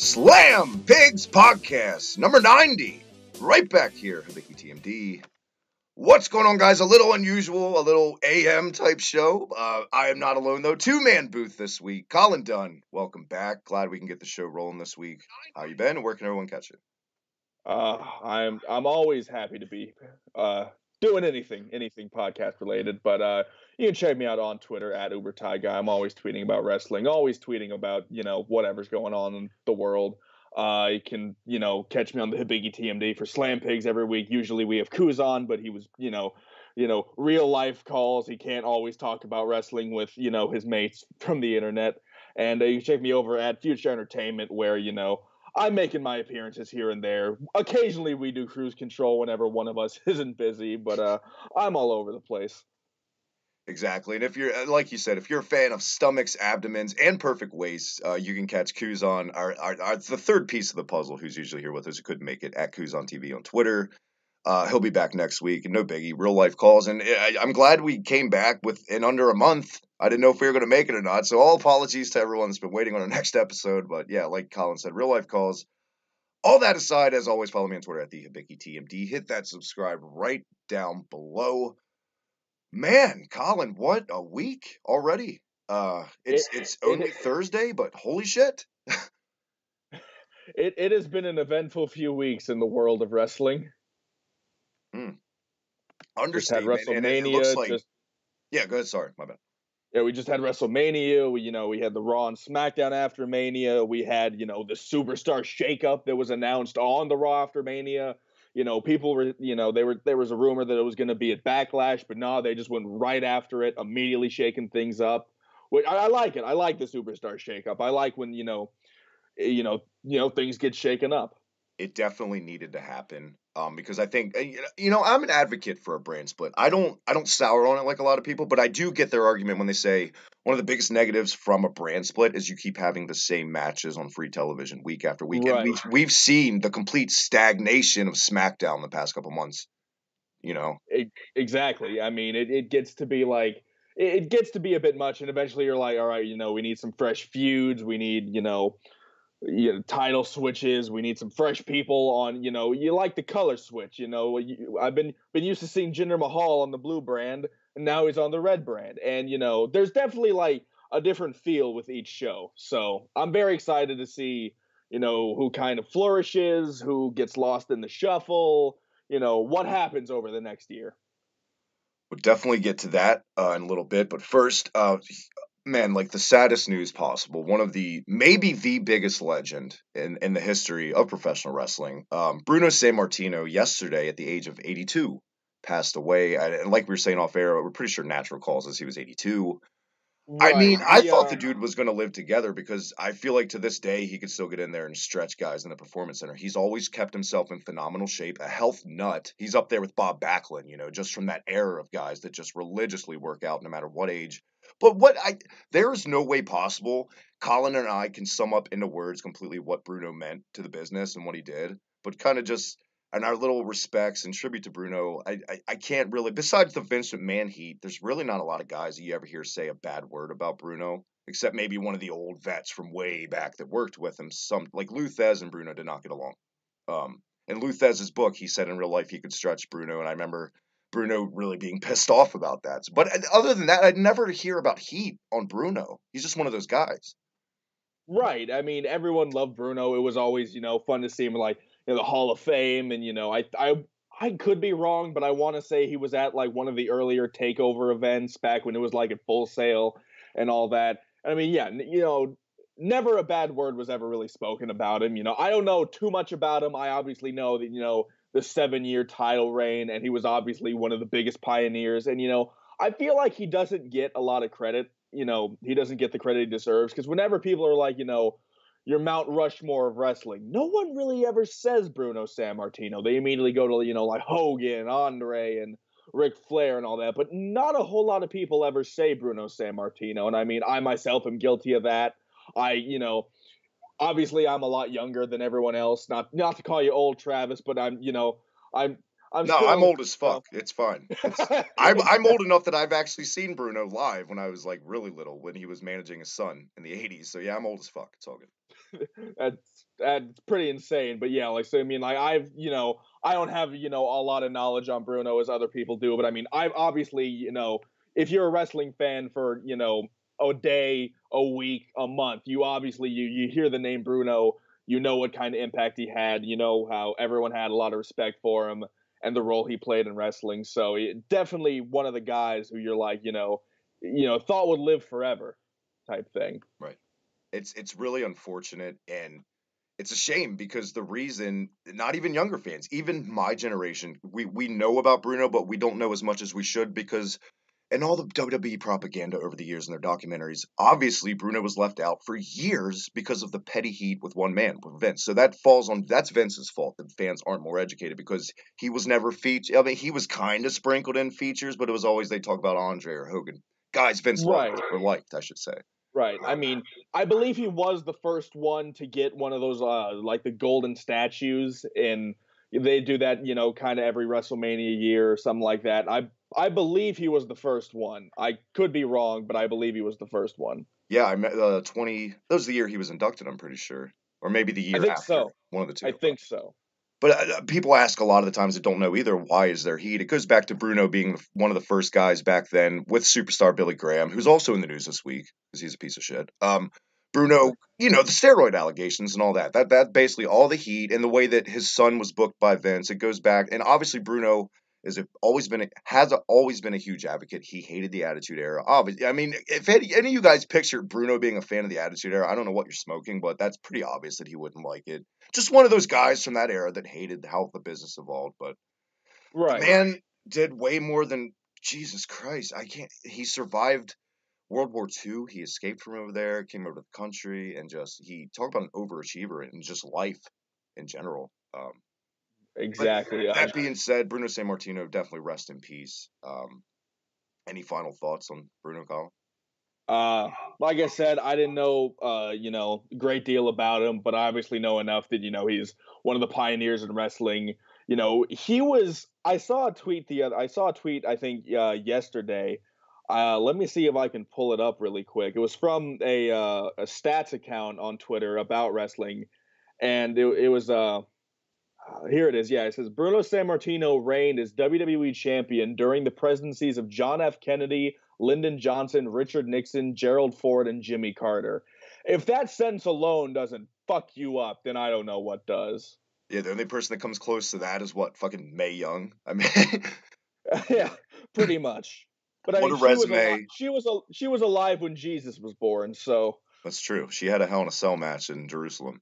Slam Pigs Podcast, number 90. Right back here, Hibiki TMD. What's going on, guys? A little unusual, a little AM type show. I am not alone, though. Two-man booth this week. Colin Dunn, welcome back. Glad we can get the show rolling this week. How you been? Where can everyone catch it? I'm always happy to be doing anything podcast related, but you can check me out on Twitter at UberTieGuy. I'm always tweeting about wrestling, always tweeting about whatever's going on in the world. You can catch me on the Hibiki TMD for Slam Pigs every week. Usually we have Kuz on, but he was real life calls. He can't always talk about wrestling with his mates from the internet. And you can check me over at Future Entertainment, where I'm making my appearances here and there. Occasionally we do cruise control whenever one of us isn't busy, but I'm all over the place. Exactly. And if you're, like you said, if you're a fan of stomachs, abdomens, and perfect waists, you can catch Kuz on the third piece of the puzzle, who's usually here with us, who couldn't make it, at Kuz on TV on Twitter. He'll be back next week, and no biggie, real life calls. And I'm glad we came back in under a month. I didn't know if we were going to make it or not. So all apologies to everyone that's been waiting on our next episode. But yeah, like Colin said, real life calls. All that aside, as always, follow me on Twitter at the Hibiki TMD. Hit that subscribe right down below. Man, Colin, what a week already. It's only Thursday, but holy shit. It has been an eventful few weeks in the world of wrestling. Understatement. Just had WrestleMania. And it looks like, yeah, go ahead. Sorry, my bad. Yeah, we just had WrestleMania. We had the Raw and SmackDown after Mania. We had the Superstar shakeup that was announced on the Raw after Mania. People were there was a rumor that it was going to be at Backlash, but no, they just went right after it, immediately shaking things up. Which I like it. I like the Superstar shakeup. I like when things get shaken up. It definitely needed to happen. Because I think I'm an advocate for a brand split. I don't sour on it like a lot of people, but I do get their argument when they say one of the biggest negatives from a brand split is you keep having the same matches on free television week after week. Right. And we've seen the complete stagnation of SmackDown the past couple months. Exactly. I mean, it gets to be like it gets to be a bit much, and eventually you're like, all right, we need some fresh feuds. We need title switches. We need some fresh people on. You like the color switch. I've been used to seeing Jinder Mahal on the blue brand, and now he's on the red brand. And there's definitely like a different feel with each show. So I'm very excited to see who kind of flourishes, who gets lost in the shuffle. What happens over the next year. We'll definitely get to that in a little bit, but first, man, like the saddest news possible. One of maybe the biggest legend in the history of professional wrestling. Bruno Sammartino, yesterday at the age of 82, passed away. And like we were saying off air, we're pretty sure natural causes he was 82. Right. I mean, I thought the dude was going to live together because I feel like to this day he could still get in there and stretch guys in the Performance Center. He's always kept himself in phenomenal shape, a health nut. He's up there with Bob Backlund, just from that era of guys that just religiously work out no matter what age. But there is no way possible Colin and I can sum up into words completely what Bruno meant to the business and what he did. But kind of just, and our little respects and tribute to Bruno, I can't really, besides the Vince McMahon heat, there's really not a lot of guys that you ever hear say a bad word about Bruno, except maybe one of the old vets from way back that worked with him. Some, like Lou Thez and Bruno did not get along. In Lou Thez's book, he said in real life he could stretch Bruno, and I remember Bruno really being pissed off about that. But other than that, I'd never hear about heat on Bruno. He's just one of those guys. Right. I mean, everyone loved Bruno. It was always, fun to see him like the Hall of Fame, and I could be wrong, but I want to say he was at like one of the earlier takeover events back when it was like at Full Sail and all that. I mean, yeah, never a bad word was ever really spoken about him. I don't know too much about him. I obviously know that the 7-year title reign, and he was obviously one of the biggest pioneers. And I feel like he doesn't get a lot of credit. He doesn't get the credit he deserves, because whenever people are like, your Mount Rushmore of wrestling, no one really ever says Bruno Sammartino. They immediately go to, like Hogan, Andre, and Ric Flair and all that, but not a whole lot of people ever say Bruno Sammartino. And I mean, I myself am guilty of that. Obviously I'm a lot younger than everyone else. Not to call you old, Travis, but I'm old as fuck. It's fine. I'm old enough that I've actually seen Bruno live when I was like really little, when he was managing his son in the 80s. So yeah, I'm old as fuck. It's all good. that's pretty insane. But yeah, like so I mean like I don't have, a lot of knowledge on Bruno as other people do, but I mean I've obviously, if you're a wrestling fan for, a day, a week, a month, you obviously you hear the name Bruno, you know what kind of impact he had, you know how everyone had a lot of respect for him and the role he played in wrestling. So definitely one of the guys who you're like, thought would live forever type thing. Right. It's really unfortunate, and it's a shame because the reason, not even younger fans, even my generation, we know about Bruno, but we don't know as much as we should because and all the WWE propaganda over the years in their documentaries, obviously Bruno was left out for years because of the petty heat with one man, with Vince. So that's Vince's fault that fans aren't more educated because he was never featured. I mean, he was kind of sprinkled in features, but it was always they talk about Andre or Hogan. Guys Vince Right. loved, or liked, I should say. Right. I mean, I believe he was the first one to get one of those like the golden statues, and they do that, kind of every WrestleMania year or something like that. I believe he was the first one. I could be wrong, but I believe he was the first one. Yeah, I met 20. That was the year he was inducted, I'm pretty sure. Or maybe the I year think after. so. One of the I two. think so. But people ask a lot of the times that don't know either, why is there heat? It goes back to Bruno being one of the first guys back then with superstar Billy Graham, who's also in the news this week because he's a piece of shit. Bruno, the steroid allegations and all that. That basically all the heat and the way that his son was booked by Vince. It goes back, and obviously Bruno has always been a huge advocate. He hated the Attitude Era. Obviously, I mean, if any of you guys picture Bruno being a fan of the Attitude Era, I don't know what you're smoking, but that's pretty obvious that he wouldn't like it. Just one of those guys from that era that hated how the business evolved. But the Right. man did way more than Jesus Christ. I can't. He survived World War II. He escaped from over there, came over to the country, and he talked about an overachiever and just life in general. But Exactly. that being said, Bruno Sammartino definitely rest in peace. Any final thoughts on Bruno, Colin? Like I said, I didn't know, a great deal about him, but I obviously know enough that, he's one of the pioneers in wrestling. He was, I saw a tweet I think, yesterday. Let me see if I can pull it up really quick. It was from a stats account on Twitter about wrestling. And it was, here it is. Yeah, it says Bruno Sammartino reigned as WWE champion during the presidencies of John F. Kennedy, Lyndon Johnson, Richard Nixon, Gerald Ford, and Jimmy Carter. If that sentence alone doesn't fuck you up, then I don't know what does. Yeah, the only person that comes close to that is what, fucking Mae Young. I mean, Yeah, pretty much. But I what mean, a resume. she was alive when Jesus was born, so That's true. She had a Hell in a Cell match in Jerusalem.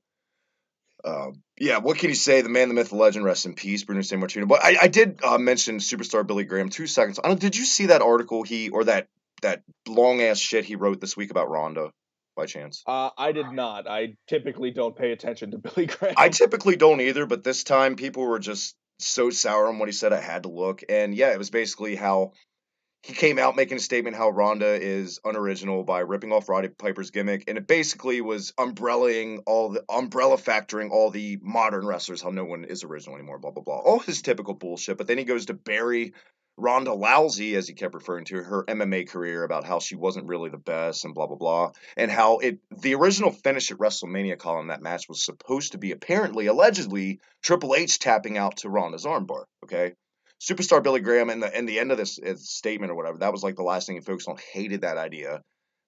Yeah, what can you say? The man, the myth, the legend, rest in peace, Bruno Sammartino. But I did mention superstar Billy Graham 2 seconds. I don't. Did you see that article that long ass shit he wrote this week about Ronda by chance? I did not. I typically don't pay attention to Billy I Graham. typically don't either, but this time people were just so sour on what he said. I had to look, and yeah, it was basically how he came out making a statement how Ronda is unoriginal by ripping off Roddy Piper's gimmick, and it basically was umbrella factoring all the modern wrestlers, how no one is original anymore, blah blah blah. All his typical bullshit. But then he goes to bury Ronda Rousey, as he kept referring to her MMA career, about how she wasn't really the best and blah blah blah, and how the original finish at WrestleMania, Colin, that match was supposed to be apparently, allegedly, Triple H tapping out to Ronda's armbar. Okay, superstar Billy Graham in the end of this statement or whatever, that was like the last thing he focused on. Hated that idea.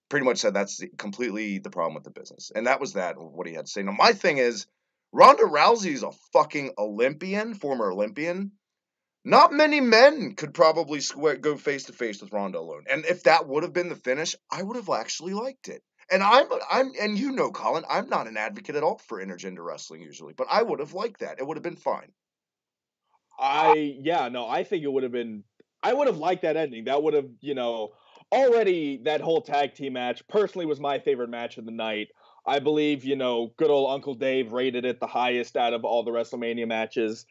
Pretty much said that's completely the problem with the business, and that was what he had to say. Now my thing is, Ronda Rousey's a fucking Olympian, former Olympian. Not many men could probably go face to face with Ronda alone, and if that would have been the finish, I would have actually liked it. And and Colin, I'm not an advocate at all for intergender wrestling usually, but I would have liked that. It would have been fine. Yeah, no, I think it would have been. I would have liked that ending. That would have, already that whole tag team match personally was my favorite match of the night. I believe, good old Uncle Dave rated it the highest out of all the WrestleMania matches.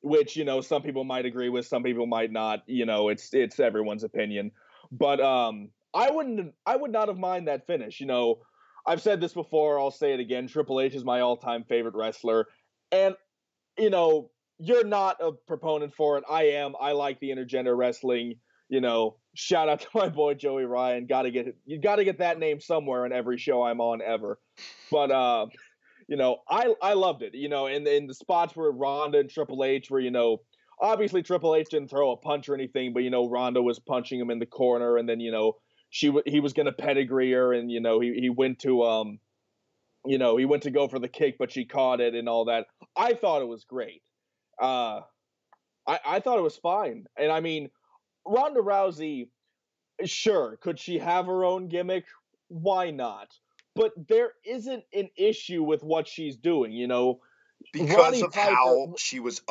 Which, some people might agree with, some people might not. It's everyone's opinion. But I would not have mind that finish. I've said this before, I'll say it again. Triple H is my all-time favorite wrestler. And, you know, you're not a proponent for it. I am. I like the intergender wrestling. shout out to my boy Joey Ryan. You got to get that name somewhere in every show I'm on ever. But I loved it. In the spots where Ronda and Triple H were, obviously Triple H didn't throw a punch or anything, but Ronda was punching him in the corner, and then he was gonna pedigree her, and he went to he went to go for the kick, but she caught it and all that. I thought it was great. Uh, I thought it was fine, and I mean, Ronda Rousey, sure, could she have her own gimmick? Why not? But there isn't an issue with what she's doing. Because Roddy of Piper. how she was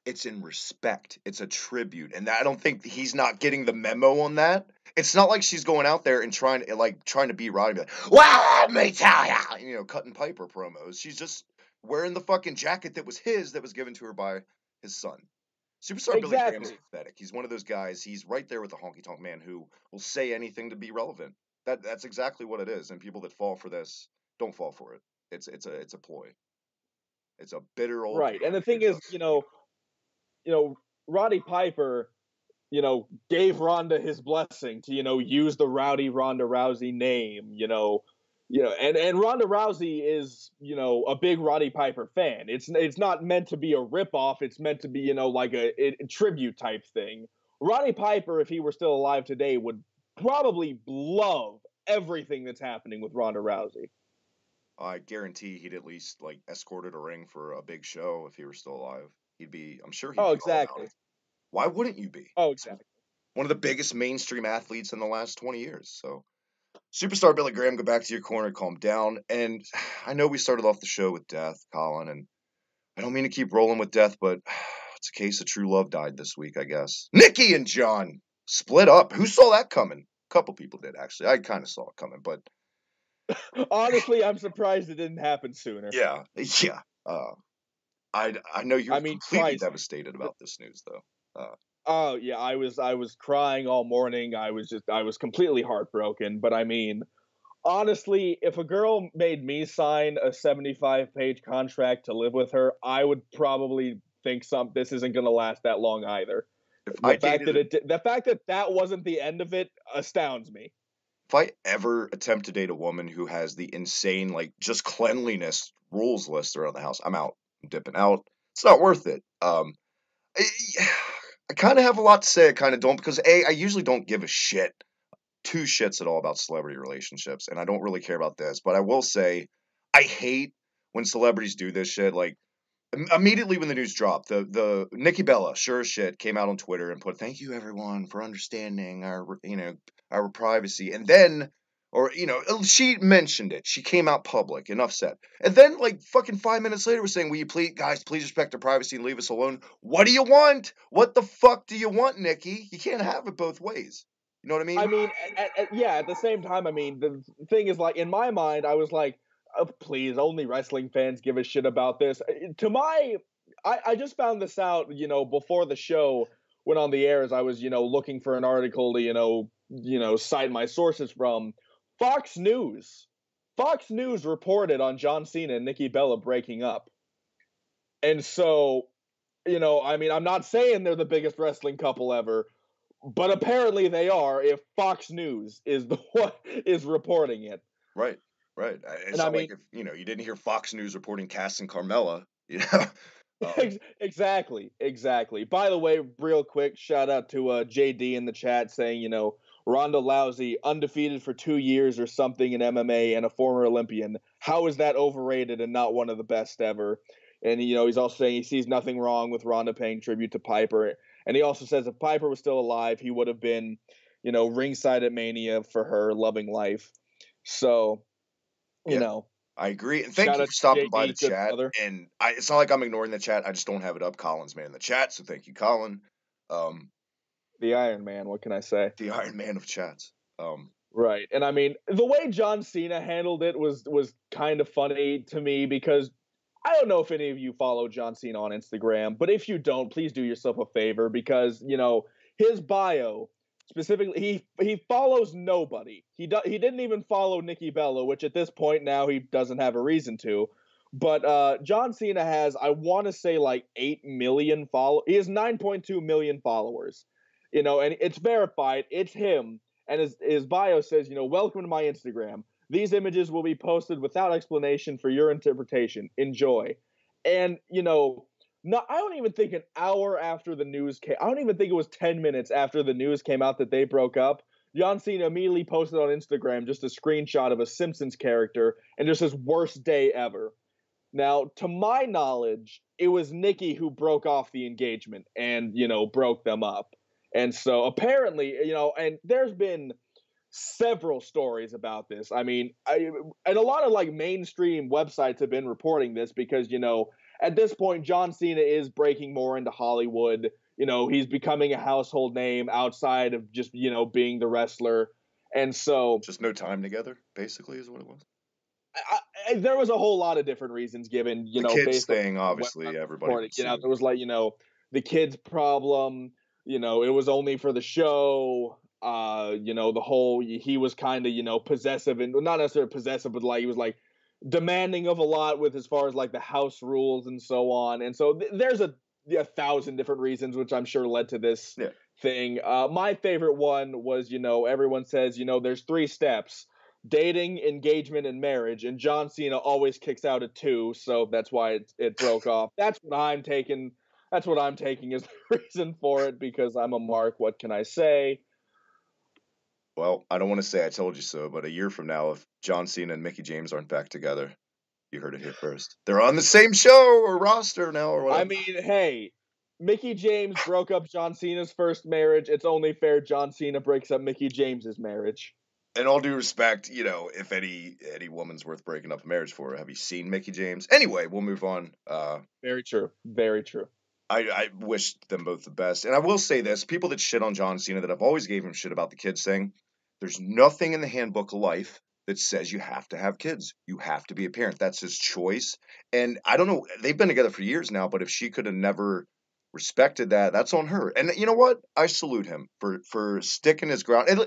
it's in respect. It's a tribute. And I don't think he's not getting the memo on that. It's not like she's going out there and trying to beat Roddy, like, well, let me tell ya, cutting Piper promos. She's just wearing the fucking jacket that was given to her by his son. Superstar Billy Graham is Exactly. pathetic. He's one of those guys. He's right there with the honky tonk man who will say anything to be relevant. That's exactly what it is. And people that fall for this don't fall for it. It's a ploy. It's a bitter old Right. And plan the if it thing is, does. Roddy Piper, gave Ronda his blessing to, use the Rowdy Ronda Rousey name, and Ronda Rousey is, a big Roddy Piper fan. It's not meant to be a ripoff. It's meant to be, like a tribute type thing. Roddy Piper, if he were still alive today, would probably love everything that's happening with Ronda Rousey. I guarantee he'd at least escorted a ring for a big show if he were still alive. I'm sure he'd Oh, be all about exactly. it. Why wouldn't you be? Oh, It's exactly. one of the biggest mainstream athletes in the last 20 years. So, Superstar Billy Graham, go back to your corner, calm down. And I know we started off the show with death, Colin, and I don't mean to keep rolling with death, but it's a case of true love died this week, I guess. Nikki and John split up. Who saw that coming? A couple people did, actually. I kind of saw it coming, but Honestly, I'm surprised it didn't happen sooner. yeah, yeah. I know you're I mean, completely Christ. devastated about this news, though. Oh yeah, I was crying all morning. I was completely heartbroken. But I mean, honestly, if a girl made me sign a 75-page contract to live with her, I would probably think this isn't going to last that long either. If I The fact dated, that the fact that that wasn't the end of it astounds me. if I ever attempt to date a woman who has the insane, just cleanliness rules list around the house, I'm out. I'm dipping out. It's not worth it. I, I kind of have a lot to say. I kind of don't because I usually don't give a shit, two shits at all about celebrity relationships, and I don't really care about this. But I will say, I hate when celebrities do this shit. Immediately when the news dropped, the Nikki Bella, sure as shit, came out on Twitter and put, "Thank you everyone for understanding our privacy." And then, she mentioned it. She came out public. Enough said. And then, fucking 5 minutes later, was saying, "Will you please respect our privacy and leave us alone?" What do you want? What the fuck do you want, Nikki? You can't have it both ways. You know what I I mean? mean, yeah. At the same time, I mean, the thing is, in my mind, I was like, oh, please, only wrestling fans give a shit about this. I just found this out, before the show went on the air, as I was, looking for an article to, cite my sources from. Fox News. Fox News reported on John Cena and Nikki Bella breaking up, and so, I mean, I'm not saying they're the biggest wrestling couple ever, but apparently they are if Fox News is the one is reporting it. Right, right. And It's I not like mean, if you didn't hear Fox News reporting Cass and Carmella. You know. exactly, exactly. By the way, real quick, shout out to JD in the chat saying, Ronda Rousey undefeated for 2 years or something in MMA and a former Olympian. How is that overrated and not one of the best ever? And he's also saying he sees nothing wrong with Ronda paying tribute to Piper. And he also says if Piper was still alive, he would have been, ringside at Mania for her, loving life. So, you Yeah. know, I agree, and thank shout you out for to stopping by the JD, good chat. brother. And it's not like I'm ignoring the chat. I just don't have it up. Colin's man in the chat, so thank you, Colin. Um, The Iron Man, what can I say? the Iron Man of chats. Right. And I mean, the way John Cena handled it was kind of funny to me because I don't know if any of you follow John Cena on Instagram, but if you don't, please do yourself a favor because, his bio specifically he follows nobody. He didn't even follow Nikki Bella, which at this point now he doesn't have a reason to. But John Cena has, I want to say, 8 million follow. He has 9.2 million followers. and it's verified. It's him. And his bio says, welcome to my Instagram. These images will be posted without explanation for your interpretation. Enjoy. And, no, I don't even think an hour after the news came, I don't even think it was 10 minutes after the news came out that they broke up. John Cena immediately posted on Instagram just a screenshot of a Simpsons character and just his worst day ever. Now, to my knowledge, it was Nikki who broke off the engagement and, broke them up. And so apparently, and there's been several stories about this. I mean, and a lot of like mainstream websites have been reporting this because, at this point, John Cena is breaking more into Hollywood. He's becoming a household name outside of just, being the wrestler. And so just no time together, basically, is what it was. There was a whole lot of different reasons given, the kids based thing, on obviously, everybody. there was like, the kids problem, it was only for the show. The whole, he was kind of, possessive, and not necessarily possessive, but like he was like demanding of a lot with as far as like the house rules and so on. And so there's a 1,000 different reasons, which I'm sure led to this thing. My favorite one was, everyone says, there's 3 steps: dating, engagement, and marriage. And John Cena always kicks out at 2, so that's why it broke off. That's what I'm taking. That's what I'm taking as the reason for it, because I'm a mark. What can I say? Well, I don't want to say I told you so, but a year from now, if John Cena and Mickie James aren't back together, you heard it here first. They're on the same show or roster now or whatever. I mean, hey, Mickie James broke up John Cena's first marriage. It's only fair John Cena breaks up Mickie James's marriage. In all due respect, if any woman's worth breaking up a marriage for, have you seen Mickie James? Anyway, we'll move on. Very true. Very true. I wish them both the best. And I will say this, people that shit on John Cena that I've always gave him shit about the kids thing, there's nothing in the handbook of life that says you have to have kids. You have to be a parent. That's his choice. And I don't know, they've been together for years now, but if she could have never respected that, that's on her. And you know what? I salute him for sticking his ground. And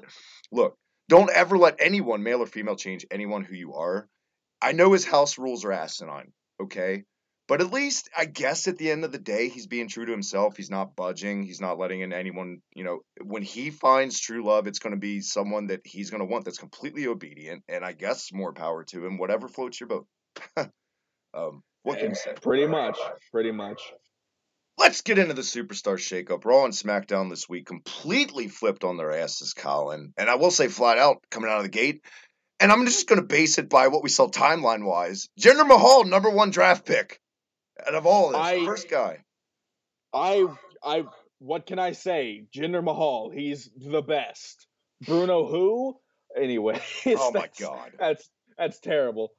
look, don't ever let anyone, male or female, change anyone who you are. I know his house rules are asinine, okay? But at least, I guess at the end of the day, he's being true to himself. He's not budging. He's not letting in anyone, when he finds true love, it's going to be someone that he's going to want that's completely obedient. And I guess more power to him, whatever floats your boat. What can you say? Pretty much. Let's get into the Superstar shakeup. Raw and SmackDown this week completely flipped on their asses, Colin. And I will say flat out, coming out of the gate, and I'm just going to base it by what we saw timeline-wise. Jinder Mahal, #1 draft pick. Out of all this, first guy. What can I say? Jinder Mahal, he's the best. Bruno who? Anyway. Oh my God. That's terrible.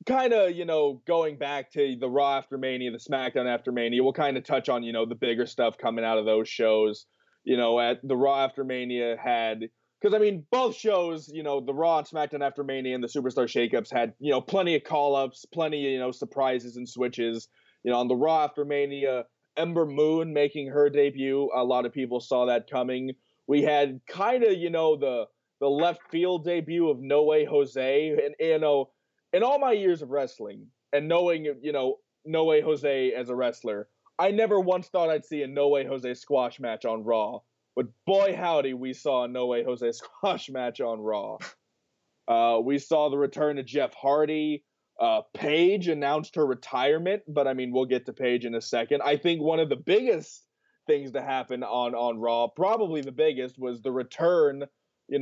Kind of, going back to the Raw after Mania, the SmackDown after Mania, we'll kind of touch on, the bigger stuff coming out of those shows. At the Raw after Mania had, because I mean, both shows, the Raw and SmackDown after Mania and the Superstar shakeups had, plenty of call-ups, plenty of, surprises and switches. On the Raw after Mania, Ember Moon making her debut. A lot of people saw that coming. We had kind of, the left field debut of No Way Jose. And, in all my years of wrestling and knowing, No Way Jose as a wrestler, I never once thought I'd see a No Way Jose squash match on Raw. But boy, howdy, we saw a No Way Jose squash match on Raw. We saw the return of Jeff Hardy. Paige announced her retirement, but I mean, we'll get to Paige in a second. I think one of the biggest things to happen on Raw, probably the biggest, was the return,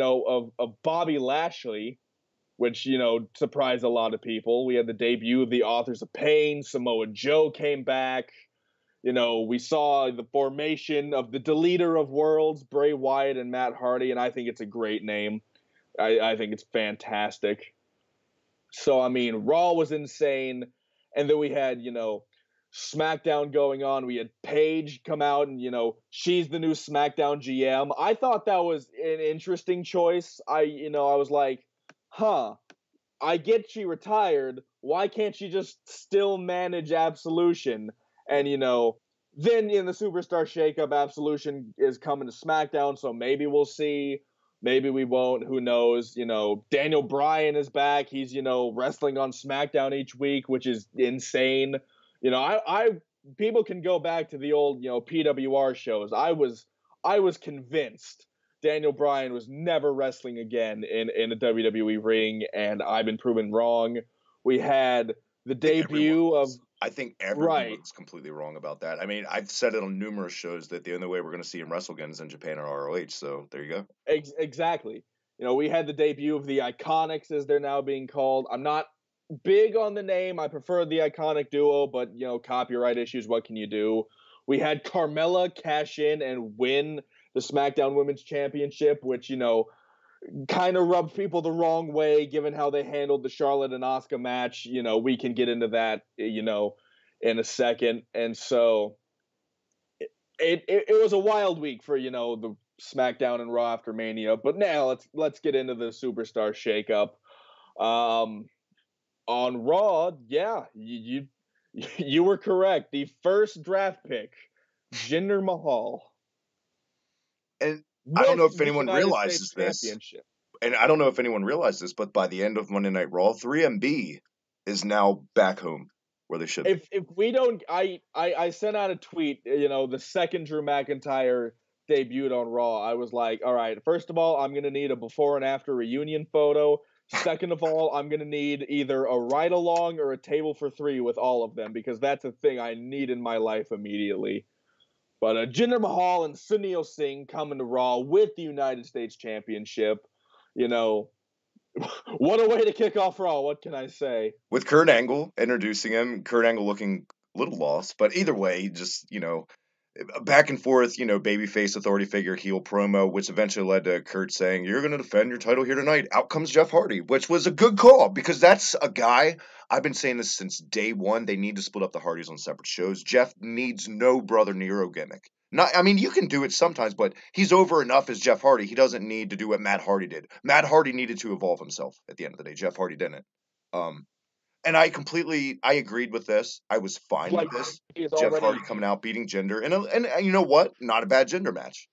of Bobby Lashley, which, surprised a lot of people. We had the debut of the Authors of Pain. Samoa Joe came back. We saw the formation of the Deleter of Worlds, Bray Wyatt and Matt Hardy, and I think it's a great name. I think it's fantastic. So, I mean, Raw was insane, and then we had, SmackDown going on. We had Paige come out, and, she's the new SmackDown GM. I thought that was an interesting choice. I was like, I get she retired. Why can't she just still manage Absolution? And, then in the Superstar shakeup, Absolution is coming to SmackDown, so maybe we'll see. Maybe we won't. Who knows? Daniel Bryan is back. He's, wrestling on SmackDown each week, which is insane. I people can go back to the old, PWR shows. I was convinced Daniel Bryan was never wrestling again in a WWE ring, and I've been proven wrong. We had the debut of I think everyone right. was completely wrong about that. I mean, I've said it on numerous shows that the only way we're going to see him wrestle again is in Japan or ROH. So there you go. Exactly. We had the debut of the Iconics, as they're now being called. I'm not big on the name. I prefer the Iconic Duo, but copyright issues. What can you do? We had Carmella cash in and win the SmackDown Women's Championship, which kind of rubbed people the wrong way, given how they handled the Charlotte and Asuka match. We can get into that, in a second. And so it was a wild week for the SmackDown and Raw after Mania. But now let's get into the Superstar shakeup. On Raw, yeah, you were correct. The first draft pick, Jinder Mahal. And I don't know if the anyone United realizes States this, Championship. and I don't know if anyone realized this, but by the end of Monday Night Raw, 3MB is now back home where they should be. If we don't, I sent out a tweet. The second Drew McIntyre debuted on Raw, I was like, all right, first of all, I'm gonna need a before and after reunion photo. Second of all, I'm gonna need either a ride along or a table for three with all of them, because that's a thing I need in my life immediately. But Jinder Mahal and Sunil Singh coming to Raw with the United States Championship. What a way to kick off Raw. What can I say? With Kurt Angle introducing him, Kurt Angle looking a little lost, but either way, just, back and forth, babyface authority figure heel promo, which eventually led to Kurt saying, "You're going to defend your title here tonight." Out comes Jeff Hardy, which was a good call because that's a guy. I've been saying this since day one. They need to split up the Hardys on separate shows. Jeff needs no Brother Nero gimmick. I mean, you can do it sometimes, but he's over enough as Jeff Hardy. He doesn't need to do what Matt Hardy did. Matt Hardy needed to evolve himself at the end of the day. Jeff Hardy didn't. And I agreed with this. I was fine with this. Jeff Hardy coming out, beating Jinder. And you know what? Not a bad Jinder match.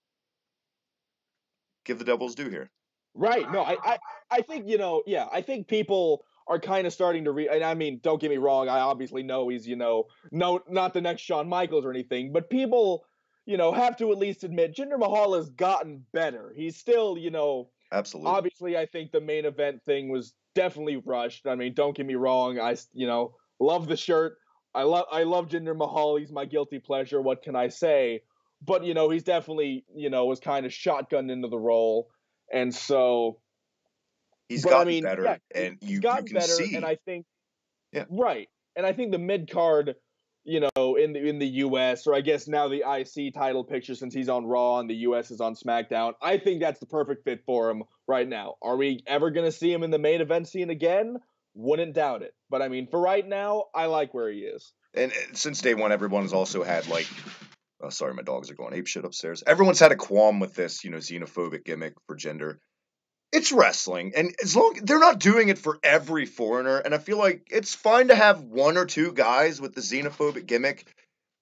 Give the Devils due here. Right. No, I think, I think people are kind of starting to and I mean, don't get me wrong. I obviously know he's, no, not the next Shawn Michaels or anything, but people, have to at least admit Jinder Mahal has gotten better. He's still, absolutely. Obviously, I think the main event thing was definitely rushed. I mean, don't get me wrong. I, love the shirt. I love Jinder Mahal. He's my guilty pleasure. What can I say? But, he's definitely, was kind of shotgunned into the role. And so he's gotten better, yeah, and you gotten can better, see. and I think, yeah, right. And I think the mid card, in the U.S., or I guess now the IC title picture, since he's on Raw and the U.S. is on SmackDown, I think that's the perfect fit for him right now. Are we ever going to see him in the main event scene again? Wouldn't doubt it. But I mean, for right now, I like where he is. And since day one, everyone's also had oh, sorry, my dogs are going apeshit upstairs. Everyone's had a qualm with this, xenophobic gimmick for Jinder. It's wrestling, and as long they're not doing it for every foreigner, and I feel like it's fine to have one or two guys with the xenophobic gimmick.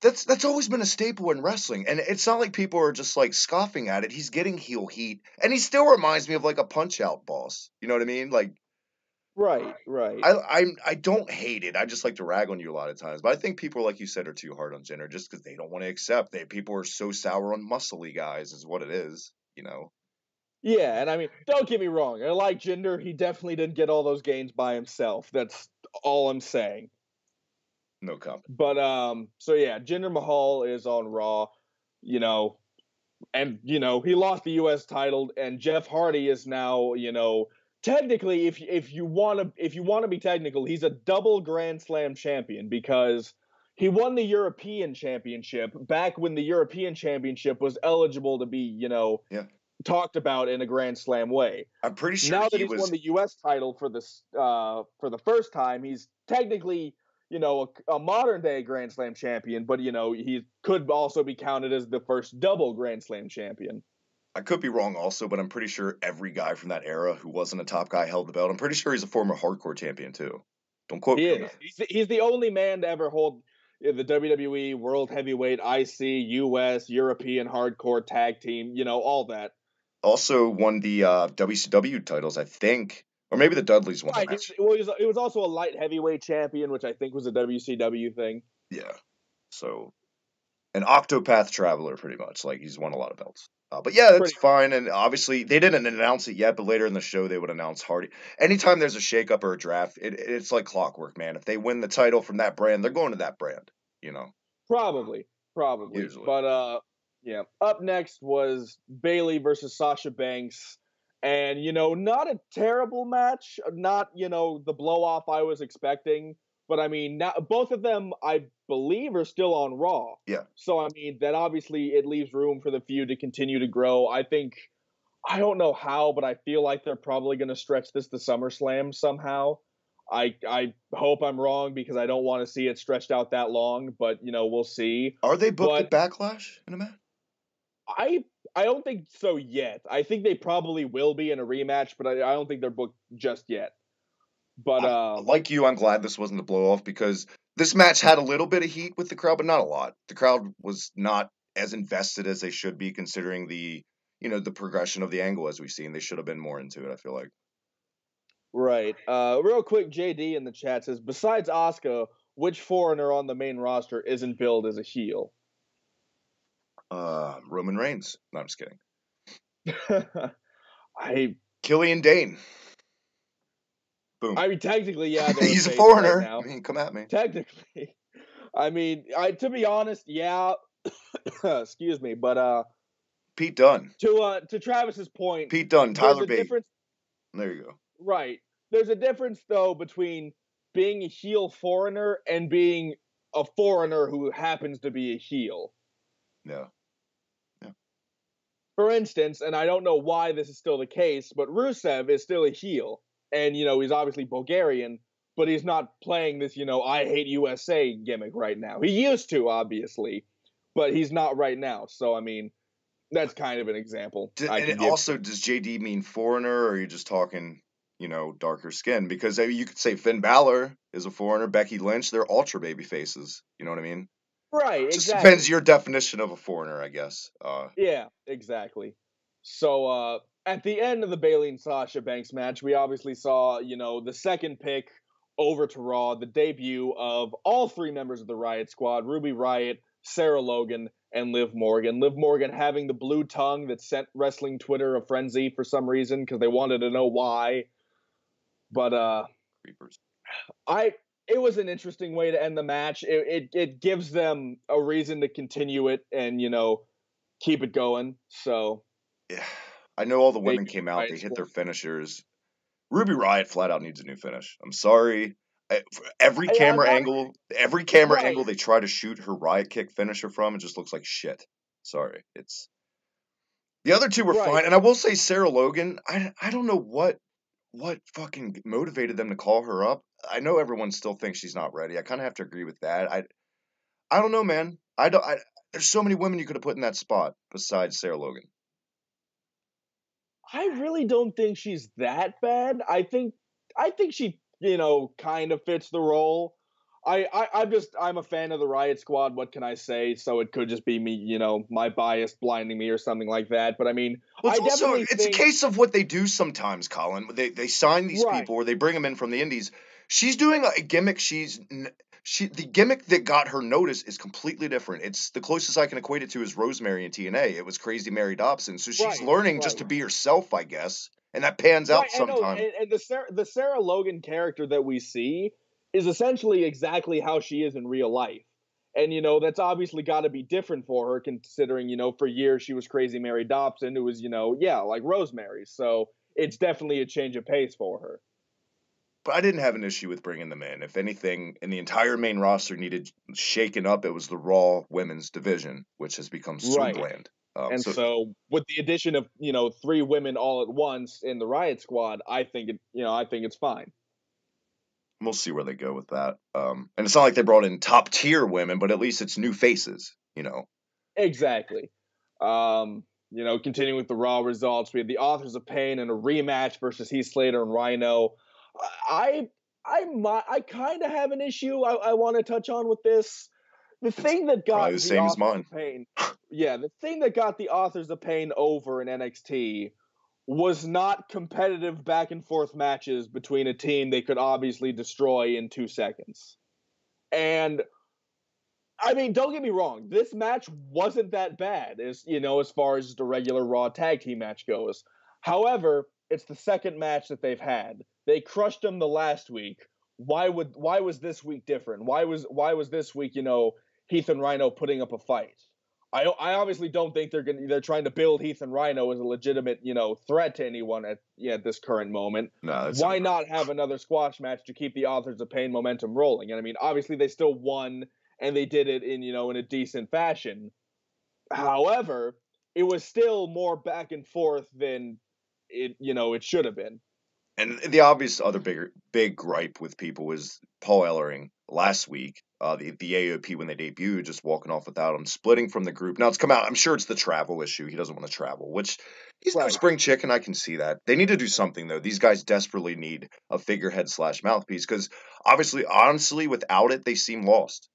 That's always been a staple in wrestling, and it's not like people are just like scoffing at it. He's getting heel heat, and he still reminds me of like a Punch-Out boss. You know what I mean? Like, right. I don't hate it. I just like to rag on you a lot of times, but I think people, like you said, are too hard on Jinder just because they don't want to accept that people are so sour on muscly guys. Is what it is. Yeah, and I mean, don't get me wrong. I like Jinder. He definitely didn't get all those gains by himself. That's all I'm saying. No comment. But so yeah, Jinder Mahal is on Raw, and he lost the U.S. title, and Jeff Hardy is now, technically, if you want to be technical, he's a double Grand Slam champion because he won the European Championship back when the European Championship was eligible to be, yeah, talked about in a Grand Slam way. I'm pretty sure now that he's won the U.S. title for the first time, he's technically, a modern day Grand Slam champion, but he could also be counted as the first double Grand Slam champion. I could be wrong also, but I'm pretty sure every guy from that era who wasn't a top guy held the belt. I'm pretty sure he's a former hardcore champion too. Don't quote me on that. He's the only man to ever hold the WWE World Heavyweight, IC, US, European Hardcore Tag Team, all that. Also won the WCW titles, I think. Or maybe the Dudleys won the match. Well, he was also a light heavyweight champion, which I think was a WCW thing. Yeah. So an Octopath Traveler, pretty much. Like, he's won a lot of belts. But yeah, that's Pretty. fine. And obviously, they didn't announce it yet, but later in the show, they would announce Hardy. Anytime there's a shakeup or a draft, it's like clockwork, man. If they win the title from that brand, they're going to that brand, you know, Probably. usually. But yeah. Up next was Bailey versus Sasha Banks. And not a terrible match, not, the blow off I was expecting, but I mean, now both of them I believe are still on Raw. Yeah. So I mean, that obviously it leaves room for the feud to continue to grow. I don't know how, but I feel like they're probably going to stretch this to SummerSlam somehow. I hope I'm wrong because I don't want to see it stretched out that long, but we'll see. Are they booked But at Backlash in a match? I I don't think so yet. I think they probably will be in a rematch, but I don't think they're booked just yet. But Like you, I'm glad this wasn't a blow off because this match had a little bit of heat with the crowd, but not a lot. The crowd was not as invested as they should be, considering the progression of the angle as we've seen. They should have been more into it, I feel like. right. Real quick, JD in the chat says, besides Asuka, which foreigner on the main roster isn't billed as a heel? Roman Reigns. No, I'm just kidding. I Killian Dane. Boom. I mean, technically, yeah, they're He's a face foreigner. right now. I mean, come at me. Technically, I mean, to be honest, yeah. Excuse me, but Pete Dunne. to Travis's point, Pete Dunne. there's Tyler a Bate. difference. There you go. Right. There's a difference though between being a heel foreigner and being a foreigner who happens to be a heel. Yeah. For instance, and I don't know why this is still the case, but Rusev is still a heel. And, he's obviously Bulgarian, but he's not playing this, I hate USA gimmick right now. He used to, obviously, but he's not right now. So, I mean, that's kind of an example I can give. Also, does JD mean foreigner, or are you just talking, darker skin? Because you could say Finn Balor is a foreigner, Becky Lynch, they're ultra baby faces. You know what I mean? Right, Just exactly. depends your definition of a foreigner, I guess. Yeah, exactly. So at the end of the Bailey and Sasha Banks match, we obviously saw, the second pick over to Raw, the debut of all three members of the Riot Squad, Ruby Riott, Sarah Logan, and Liv Morgan. Liv Morgan having the blue tongue that sent wrestling Twitter a frenzy for some reason because they wanted to know why. But Creepers. it was an interesting way to end the match. It gives them a reason to continue it and keep it going. So Yeah, I know all the women They- came out. They hit Riott their finishers. Ruby Riott flat out needs a new finish. I'm sorry. For every camera angle, Right. they try to shoot her Riot kick finisher from, it just looks like shit. Sorry, it's the other two were Right. fine, and I will say Sarah Logan. I don't know what fucking motivated them to call her up. I know everyone still thinks she's not ready. I kind of have to agree with that. I don't know, man. I don't. There's so many women you could have put in that spot besides Sarah Logan. I really don't think she's that bad. I think she, kind of fits the role. I'm a fan of the Riot Squad. What can I say? So it could just be me, my bias blinding me or something like that. But I mean, Well, definitely it's think a case of what they do sometimes, Colin. They sign these right, people or they bring them in from the indies. She's doing a gimmick. The gimmick that got her notice is completely different. It's the closest I can equate it to is Rosemary in TNA. It was Crazy Mary Dobson. So she's right, learning just to be herself, I guess, and that pans right. out I know, sometime. and the Sarah Logan character that we see is essentially exactly how she is in real life. And that's obviously got to be different for her, considering for years she was Crazy Mary Dobson, who was like Rosemary. So it's definitely a change of pace for her. But I didn't have an issue with bringing them in. If anything, and the entire main roster needed shaken up, it was the Raw women's division, which has become so Right. bland. And so with the addition of three women all at once in the Riot Squad, I think it's fine. We'll see where they go with that. And it's not like they brought in top tier women, but at least it's new faces. Exactly. Continuing with the Raw results, we had the Authors of Pain in a rematch versus Heath Slater and Rhino. I kind of have an issue I want to touch on with this. The thing that got Probably the same as mine. Authors of Pain, the thing that got the Authors of Pain over in NXT was not competitive back and forth matches between a team they could obviously destroy in 2 seconds. And I mean, don't get me wrong. This match wasn't that bad, as far as the regular Raw tag team match goes. However, it's the second match that they've had. They crushed them the last week. Why was this week different? Why was this week, Heath and Rhino putting up a fight? I obviously don't think they're trying to build Heath and Rhino as a legitimate, threat to anyone at this current moment. No, that's Why not have another squash match to keep the Authors of Pain momentum rolling? And I mean, obviously they still won and they did it in a decent fashion. However, it was still more back and forth than it should have been. And the obvious other big gripe with people was Paul Ellering last week, the AOP when they debuted, just walking off without him, splitting from the group. Now it's come out. I'm sure it's the travel issue. He doesn't want to travel, which he's no spring chicken. I can see that. They need to do something though. These guys desperately need a figurehead / mouthpiece because obviously, honestly, without it, they seem lost.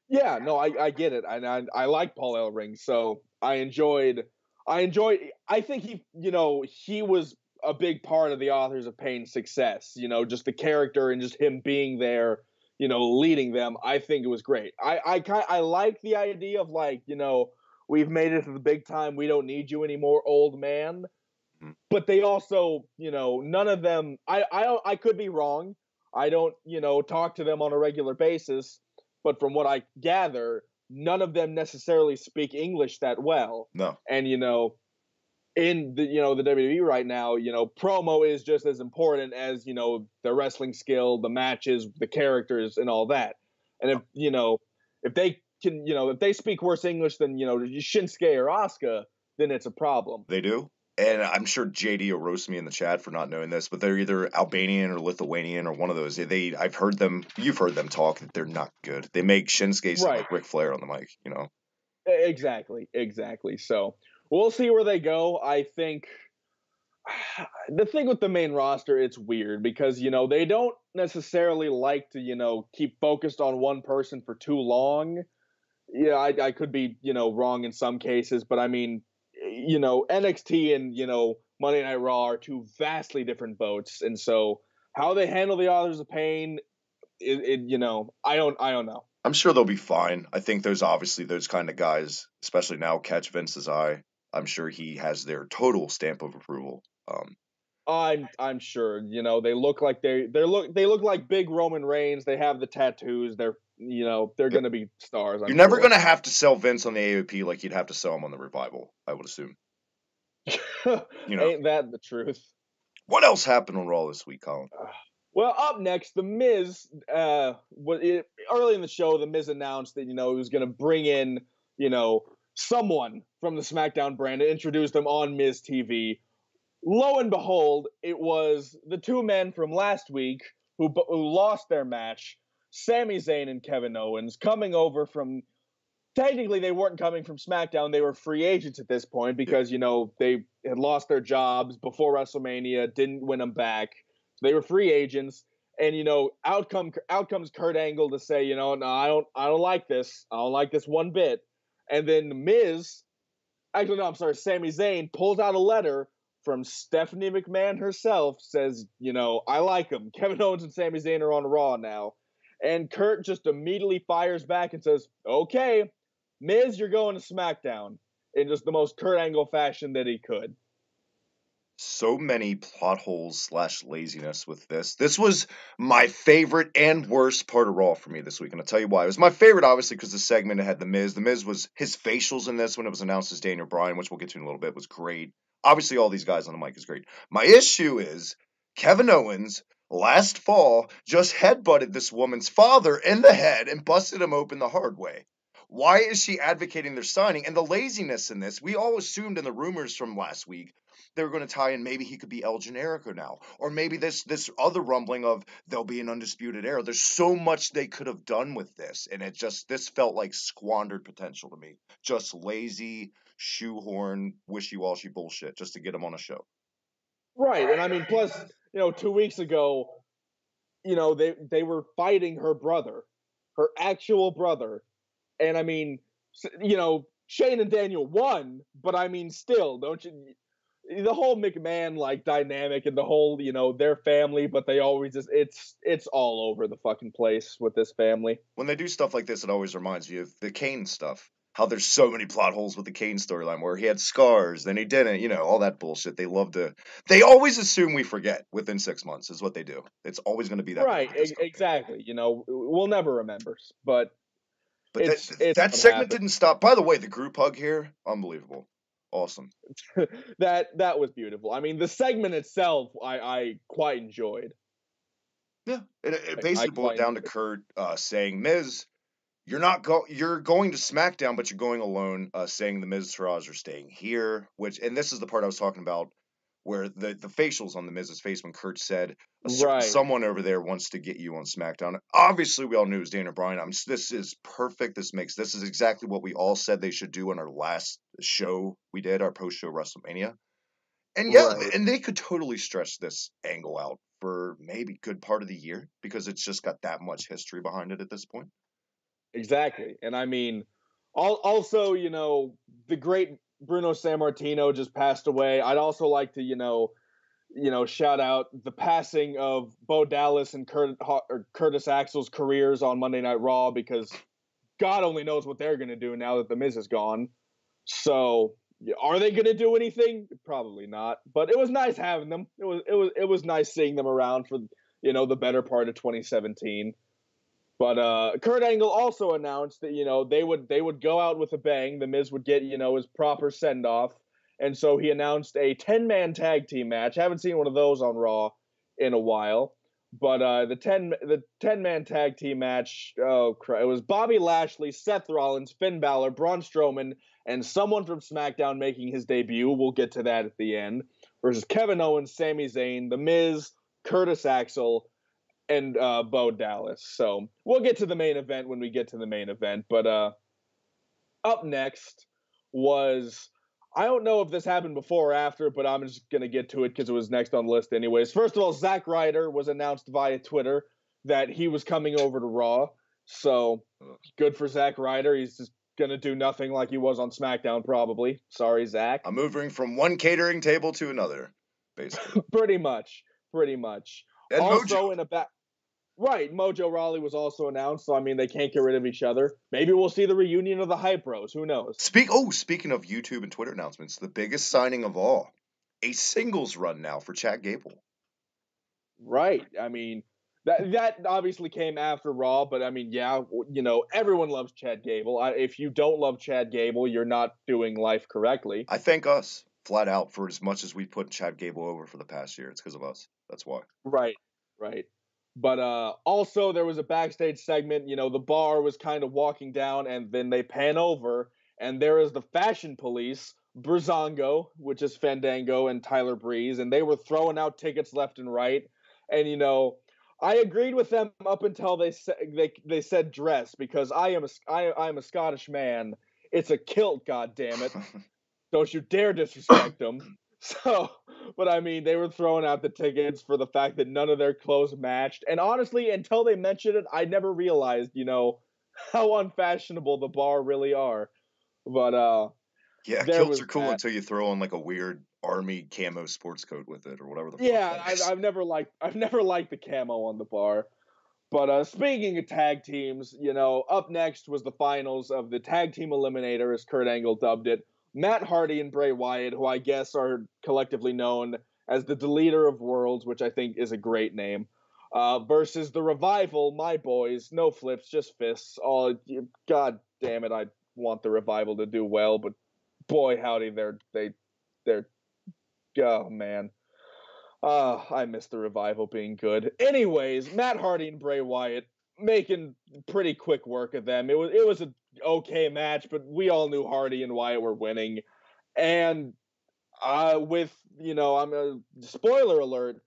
Yeah, no, I get it, and I like Paul Ellering, so I enjoyed. I think he was a big part of the Authors of Pain's success. Just the character and just him being there, leading them. I think it was great. I like the idea of we've made it to the big time. We don't need you anymore, old man. But they also, none of them. I could be wrong. I don't, talk to them on a regular basis. But from what I gather, none of them necessarily speak English that well. No. And in the the WWE right now, promo is just as important as the wrestling skill, the matches, the characters, and all that. And if they can, if they speak worse English than Shinsuke or Asuka, then it's a problem. They do. And I'm sure JD will roast me in the chat for not knowing this, but they're either Albanian or Lithuanian or one of those. I've heard them. You've heard them talk that they're not good. They make Shinsuke sound like Ric Flair on the mic. Exactly. So we'll see where they go. I think the thing with the main roster, it's weird because they don't necessarily like to keep focused on one person for too long. Yeah, I could be wrong in some cases, but I mean. NXT and Monday Night Raw are two vastly different boats, and so how they handle the Authors of Pain, I don't know. I'm sure they'll be fine. I think there's obviously those kind of guys, especially now catch Vince's eye. I'm sure he has their total stamp of approval. I'm sure. They look like they look like big Roman Reigns. They have the tattoos. They're going to be stars. You're never going to have to sell Vince on the AOP like you'd have to sell him on the Revival, I would assume. Ain't that the truth? What else happened on Raw this week, Colin? Well, up next, The Miz. Early in the show, The Miz announced that he was going to bring in someone from the SmackDown brand to introduce them on Miz TV. Lo and behold, it was the two men from last week who lost their match, Sami Zayn and Kevin Owens, coming over from. Technically, they weren't coming from SmackDown. They were free agents at this point because, they had lost their jobs before WrestleMania, didn't win them back. They were free agents. And, out comes Kurt Angle to say, no, I don't like this. I don't like this one bit. And then Sami Zayn pulls out a letter from Stephanie McMahon herself, says, I like him. Kevin Owens and Sami Zayn are on Raw now. And Kurt just immediately fires back and says, okay, Miz, you're going to SmackDown, in just the most Kurt Angle fashion that he could. So many plot holes / laziness with this. This was my favorite and worst part of Raw for me this week, and I'll tell you why. It was my favorite, obviously, because the segment had The Miz. The Miz was his facials in this when it was announced as Daniel Bryan, which we'll get to in a little bit, was great. Obviously, all these guys on the mic is great. My issue is Kevin Owens last fall just headbutted this woman's father in the head and busted him open the hard way. Why is she advocating their signing? And the laziness in this, we all assumed in the rumors from last week they were going to tie in maybe he could be El Generico now. Or maybe this other rumbling of there'll be an undisputed era. There's so much they could have done with this. And this felt like squandered potential to me. Just lazy, shoehorn, wishy-washy bullshit just to get him on a show. Right. And I mean, plus, 2 weeks ago, they were fighting her brother, her actual brother. And I mean, Shane and Daniel won, but I mean, still, don't you? the whole McMahon like dynamic and the whole, their family, but they always just it's all over the fucking place with this family. When they do stuff like this, it always reminds me of the Kane stuff. How there's so many plot holes with the Kane storyline where he had scars, then he didn't, all that bullshit. They always assume we forget within 6 months, is what they do. It's always going to be that way. Right, exactly. We'll never remember, but But it's that what segment happened. didn't stop. By the way, the group hug here, unbelievable. Awesome. That was beautiful. I mean, the segment itself, I quite enjoyed. Yeah, it basically boiled down to Kurt saying, "Miz, you're going to SmackDown, but you're going alone." Saying the Miz Taraj are staying here, and this is the part I was talking about, where the facials on the Miz's face when Kurt said, someone over there wants to get you on SmackDown. Obviously, we all knew it was Daniel Bryan. This is perfect. This is exactly what we all said they should do on our last show we did, our post-show WrestleMania. And yeah, and they could totally stretch this angle out for maybe a good part of the year because it's just got that much history behind it at this point. Exactly. And I mean, also, the great Bruno Sammartino just passed away. I'd also like to, shout out the passing of Bo Dallas and Curtis Axel's careers on Monday Night Raw, because God only knows what they're going to do now that The Miz is gone. So, are they going to do anything? Probably not. But it was nice having them. It was nice seeing them around for, the better part of 2017. But Kurt Angle also announced that they would go out with a bang. The Miz would get his proper send off, and so he announced a 10-man tag team match. I haven't seen one of those on Raw in a while, but the 10-man tag team match. Oh crap! It was Bobby Lashley, Seth Rollins, Finn Balor, Braun Strowman, and someone from SmackDown making his debut. We'll get to that at the end. Versus Kevin Owens, Sami Zayn, The Miz, Curtis Axel, and Bo Dallas. So we'll get to the main event when we get to the main event. But up next was, I don't know if this happened before or after, but I'm just going to get to it because it was next on the list anyways. First of all, Zack Ryder was announced via Twitter that he was coming over to Raw. So good for Zack Ryder. He's just going to do nothing like he was on SmackDown probably. Sorry, Zack. I'm moving from one catering table to another, basically. Pretty much. And also Mojo. Right, Mojo Rawley was also announced, so I mean they can't get rid of each other. Maybe we'll see the reunion of the Hype Bros. Who knows? Speaking of YouTube and Twitter announcements, the biggest signing of all, a singles run now for Chad Gable. Right. I mean, that obviously came after Raw, but I mean, yeah, everyone loves Chad Gable. If you don't love Chad Gable, you're not doing life correctly. I thank us flat out for as much as we put Chad Gable over for the past year. It's because of us. That's why. Right. But also there was a backstage segment, the bar was kind of walking down and then they pan over and there is the Fashion Police, Breezango, which is Fandango and Tyler Breeze, and they were throwing out tickets left and right. And I agreed with them up until they said dress, because I am a Scottish man. It's a kilt, goddammit. Don't you dare disrespect them. So, but I mean, they were throwing out the tickets for the fact that none of their clothes matched. And honestly, until they mentioned it, I never realized, how unfashionable the bar really are. But yeah, kilts are cool until you throw on like a weird army camo sports coat with it or whatever the fuck. Yeah, I've never liked the camo on the bar. But speaking of tag teams, up next was the finals of the Tag Team Eliminator, as Kurt Angle dubbed it. Matt Hardy and Bray Wyatt, who I guess are collectively known as the Deleter of Worlds, which I think is a great name, versus the Revival, my boys, no flips, just fists. Oh, God damn it, I want the Revival to do well, but boy, howdy, they're oh man. I miss the Revival being good. Anyways, Matt Hardy and Bray Wyatt making pretty quick work of them. It was a okay match, but we all knew Hardy and Wyatt were winning. And with, I'm a spoiler alert,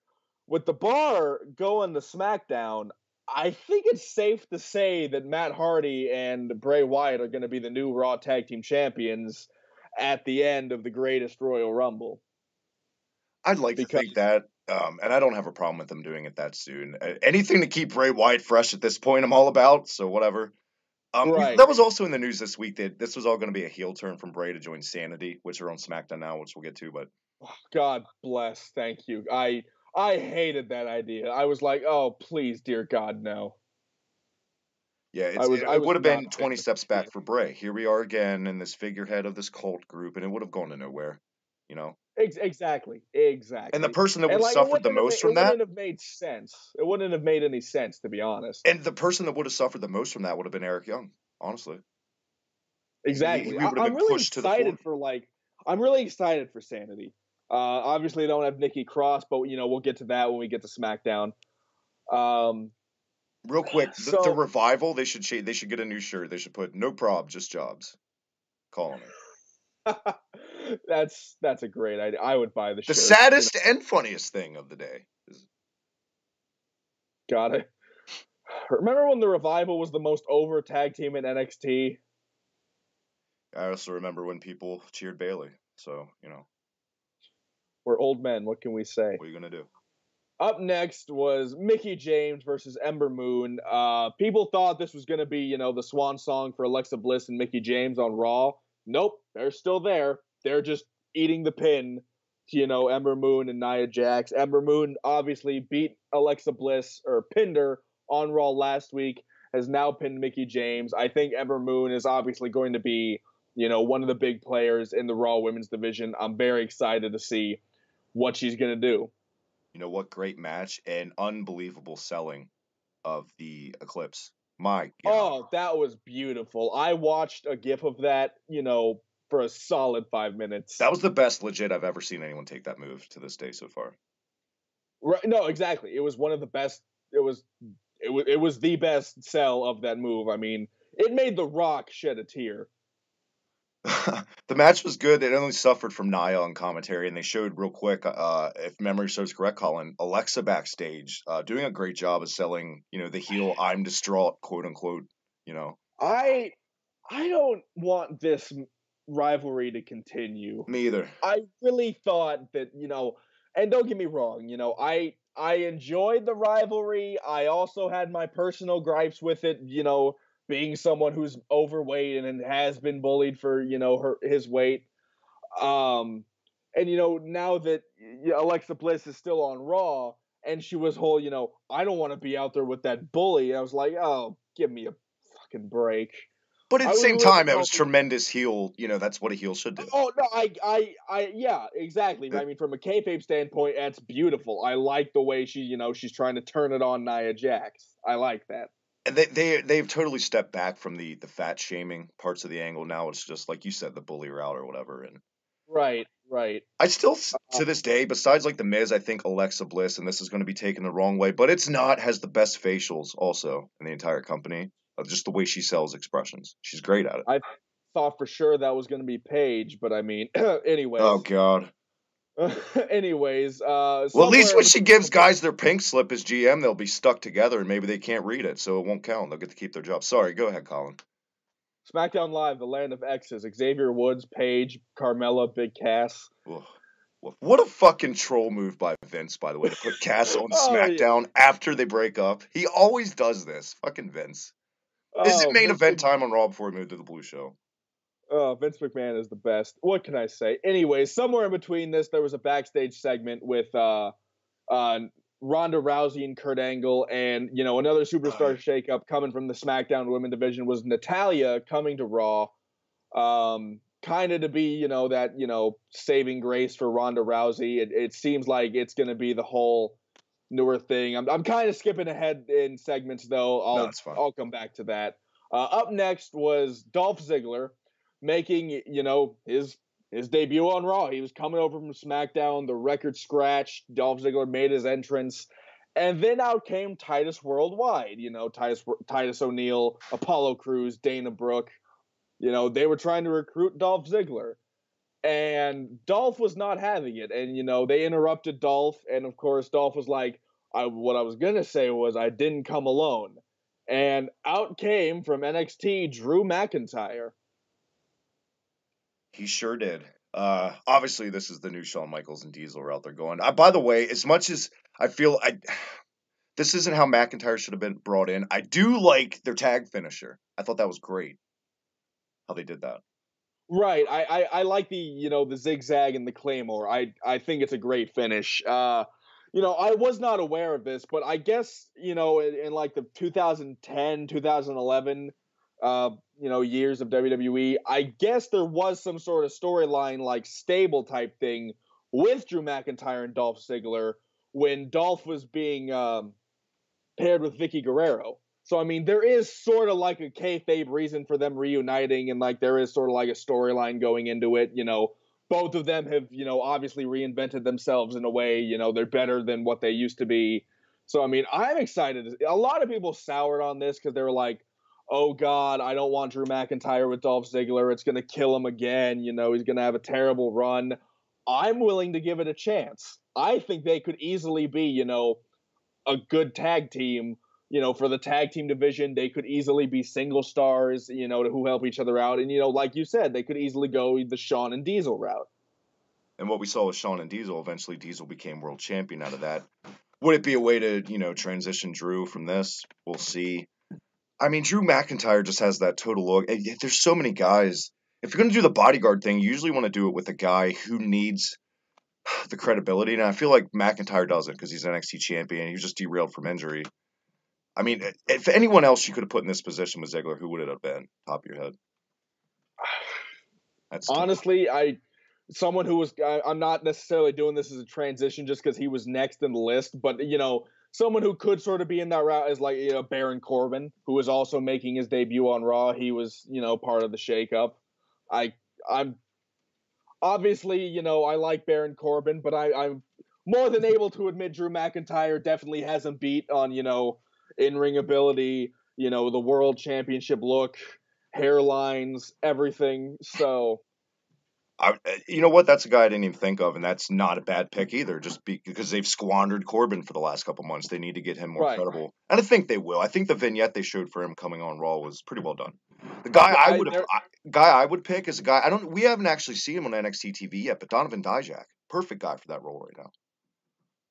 with the bar going to SmackDown, I think it's safe to say that Matt Hardy and Bray Wyatt are going to be the new Raw Tag Team Champions at the end of the Greatest Royal Rumble. I'd like to think that, and I don't have a problem with them doing it that soon. Anything to keep Bray Wyatt fresh at this point, I'm all about, so whatever. Right. That was also in the news this week that this was all going to be a heel turn from Bray to join Sanity, which are on SmackDown now, which we'll get to. But God bless. Thank you. I hated that idea. I was like, oh please, dear God, no. Yeah, I it was would have not been a fan 20 of steps back Nikki. for Bray. Here we are again in this figurehead of this cult group, and it would have gone to nowhere, you know. Exactly, And the exactly. person that would And have like it suffered the wouldn't have most from it that, wouldn't have made sense. It wouldn't have made any sense, to be honest. and the person that would have suffered the most from that would have been Eric Young. Honestly, Exactly. we would have I'm been really pushed to the floor. excited for I'm really excited for Sanity. Obviously, I don't have Nikki Cross, but we'll get to that when we get to SmackDown. Um, Real quick, the so revival, they should get a new shirt. They should put no prob, just jobs. Calling it. that's a great idea. I would buy the The shirt. saddest and funniest thing of the day is Got it. Remember when the Revival was the most over tag team in NXT? I also remember when people cheered Bailey. So, We're old men. What can we say? what are you gonna do? Up next was Mickie James versus Ember Moon. People thought this was going to be, the swan song for Alexa Bliss and Mickie James on Raw. Nope, they're still there. They're just eating the pin to, Ember Moon and Nia Jax. Ember Moon obviously beat Alexa Bliss or pinned her on Raw last week, has now pinned Mickie James. I think Ember Moon is obviously going to be, one of the big players in the Raw women's division. I'm very excited to see what she's going to do. You know what great match and unbelievable selling of the Eclipse. My God. Oh, that was beautiful. I watched a GIF of that, for a solid 5 minutes. That was the best legit I've ever seen anyone take that move to this day so far. Right, no, exactly. It was one of the best. It was the best sell of that move. I mean, it made The Rock shed a tear. The match was good. It only suffered from Nia on commentary, and they showed real quick, if memory serves correct, Colin, Alexa backstage, doing a great job of selling, the heel "I'm distraught" quote unquote. You know, I I don't want this rivalry to continue. me either. I really thought that, and don't get me wrong, I enjoyed the rivalry. I also had my personal gripes with it, being someone who's overweight and has been bullied for, his weight. Um and now that Alexa Bliss is still on Raw and she was whole, I don't want to be out there with that bully. I was like, "Oh, give me a fucking break." But at I the was same really time, that was hoping. tremendous heel. That's what a heel should do. Oh no, yeah, exactly. I mean, from a kayfabe standpoint, that's beautiful. I like the way she's trying to turn it on Nia Jax. I like that. And they've totally stepped back from the fat shaming parts of the angle. Now it's just like you said, the bully route or whatever. And Right, right. I still, Uh, to this day, besides like the Miz, I think Alexa Bliss, and this is going to be taken the wrong way, but it's not, has the best facials also in the entire company. Of just the way she sells expressions. She's great at it. I thought for sure that was going to be Paige, but I mean, Oh anyways, God. Well, at least somewhere in when she between gives guys their pink slip as GM, they'll be stuck together and maybe they can't read it, so it won't count. They'll get to keep their job. Sorry, go ahead, Colin. SmackDown Live, the land of X's, Xavier Woods, Paige, Carmella, Big Cass. Ugh. What a fucking troll move by Vince, by the way, to put Cass on Oh yeah. SmackDown after they break up. He always does this. Fucking Vince. Is it Oh, main event time on Raw before we move to the Blue Show? Oh, Vince McMahon is the best. What can I say? Anyways, somewhere in between this, there was a backstage segment with Ronda Rousey and Kurt Angle, and another superstar shakeup coming from the SmackDown Women division was Natalya coming to Raw, kind of to be that saving grace for Ronda Rousey. It seems like it's going to be the whole newer thing. I'm kind of skipping ahead in segments though. No, I'll it's fine. I'll come back to that. Up next was Dolph Ziggler making his debut on Raw. He was coming over from SmackDown, the record scratch. Dolph Ziggler made his entrance, and then out came Titus Worldwide. Titus O'Neil, Apollo Crews, Dana Brooke. They were trying to recruit Dolph Ziggler, and Dolph was not having it. And they interrupted Dolph, and of course Dolph was like, "What I was gonna say was I didn't come alone." And out came from NXT Drew McIntyre. He sure did. Obviously, this is the new Shawn Michaels and Diesel route they're going. By the way, as much as I feel this isn't how McIntyre should have been brought in, I do like their tag finisher. I thought that was great how they did that. Right. I like the, the zigzag and the claymore. I think it's a great finish. I was not aware of this, but I guess, in like the 2010, 2011 years of WWE, I guess there was some sort of storyline like stable type thing with Drew McIntyre and Dolph Ziggler when Dolph was being paired with Vicky Guerrero. So I mean, there is sort of like a kayfabe reason for them reuniting, and like there is sort of like a storyline going into it. Both of them have obviously reinvented themselves in a way. They're better than what they used to be. So I mean, I'm excited. A lot of people soured on this because they were like, "Oh God, I don't want Drew McIntyre with Dolph Ziggler. It's gonna kill him again. He's gonna have a terrible run." I'm willing to give it a chance. I think they could easily be, a good tag team. For the tag team division, they could easily be single stars, who help each other out. And, like you said, they could easily go the Shawn and Diesel route. And what we saw with Shawn and Diesel, eventually Diesel became world champion out of that. Would it be a way to, transition Drew from this? We'll see. I mean, Drew McIntyre just has that total look. There's so many guys. If you're going to do the bodyguard thing, you usually want to do it with a guy who needs the credibility. And I feel like McIntyre doesn't because he's NXT champion. He was just derailed from injury. I mean, if anyone else you could have put in this position with Ziggler, who would it have been? Top of your head. That's honestly, someone who was I'm not necessarily doing this as a transition just because he was next in the list, but someone who could sort of be in that route is like Baron Corbin, who is also making his debut on Raw. He was part of the shakeup. I'm obviously I like Baron Corbin, but I'm more than able to admit Drew McIntyre definitely has him beat on in-ring ability, the world championship look, hairlines, everything. So, you know what? That's a guy I didn't even think of, and that's not a bad pick either. Just because they've squandered Corbin for the last couple months, they need to get him more credible, and I think they will. I think the vignette they showed for him coming on Raw was pretty well done. The guy I would pick is a guy we haven't actually seen him on NXT TV yet, but Donovan Dijak, perfect guy for that role right now.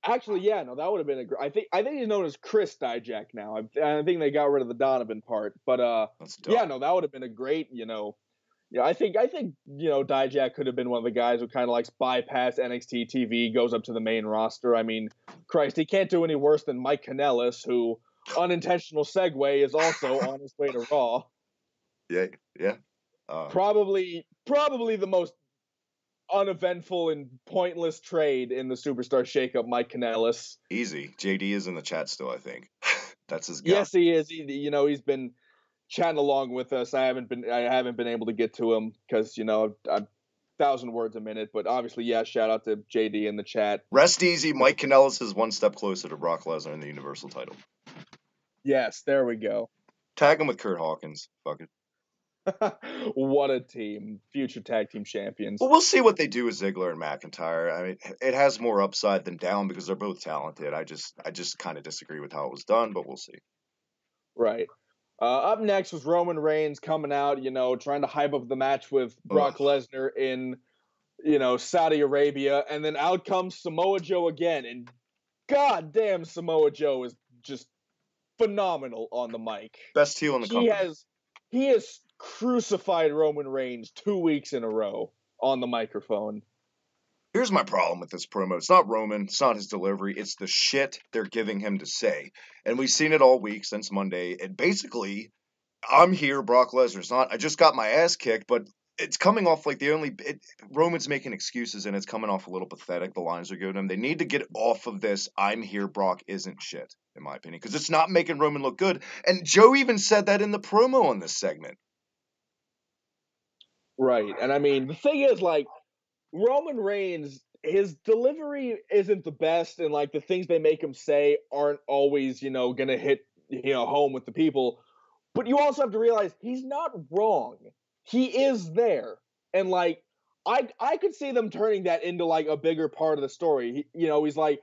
Actually, yeah, no, that would have been I think he's known as Chris Dijak now. I think they got rid of the Donovan part, but yeah, no, that would have been a great, yeah, I think Dijak could have been one of the guys who kind of likes bypass NXT TV, goes up to the main roster. I mean, Christ, he can't do any worse than Mike Kanellis, who unintentional segue is also on his way to Raw. Yeah. Probably the most uneventful and pointless trade in the Superstar Shakeup, Mike Kanellis. Easy. JD is in the chat still, I think. That's his guy. Yes, he is. He's been chatting along with us. I haven't been able to get to him because I'm 1,000 words a minute. But obviously, yeah, shout out to JD in the chat. Rest easy. Mike Kanellis is one step closer to Brock Lesnar in the Universal title. Yes, there we go. Tag him with Kurt Hawkins. Fuck it. What a team. Future tag team champions. Well, we'll see what they do with Ziggler and McIntyre. I mean, it has more upside than down because they're both talented. I just kind of disagree with how it was done, but we'll see. Right. Up next was Roman Reigns coming out, trying to hype up the match with Brock Lesnar in, Saudi Arabia. And then out comes Samoa Joe again. And goddamn, Samoa Joe is just phenomenal on the mic. Best heel in the company. He has crucified Roman Reigns 2 weeks in a row on the microphone. Here's my problem with this promo. It's not Roman. It's not his delivery. It's the shit they're giving him to say. And we've seen it all week since Monday. And basically, I'm here, Brock Lesnar's not. I just got my ass kicked, but it's coming off like Roman's making excuses and it's coming off a little pathetic. The lines are good to him. They need to get off of this I'm here, Brock isn't shit, in my opinion, because it's not making Roman look good. And Joe even said that in the promo on this segment. Right. And I mean, the thing is, like, Roman Reigns, his delivery isn't the best, and like the things they make him say aren't always, gonna hit, home with the people. But you also have to realize he's not wrong. He is there. And like I could see them turning that into like a bigger part of the story. He's like,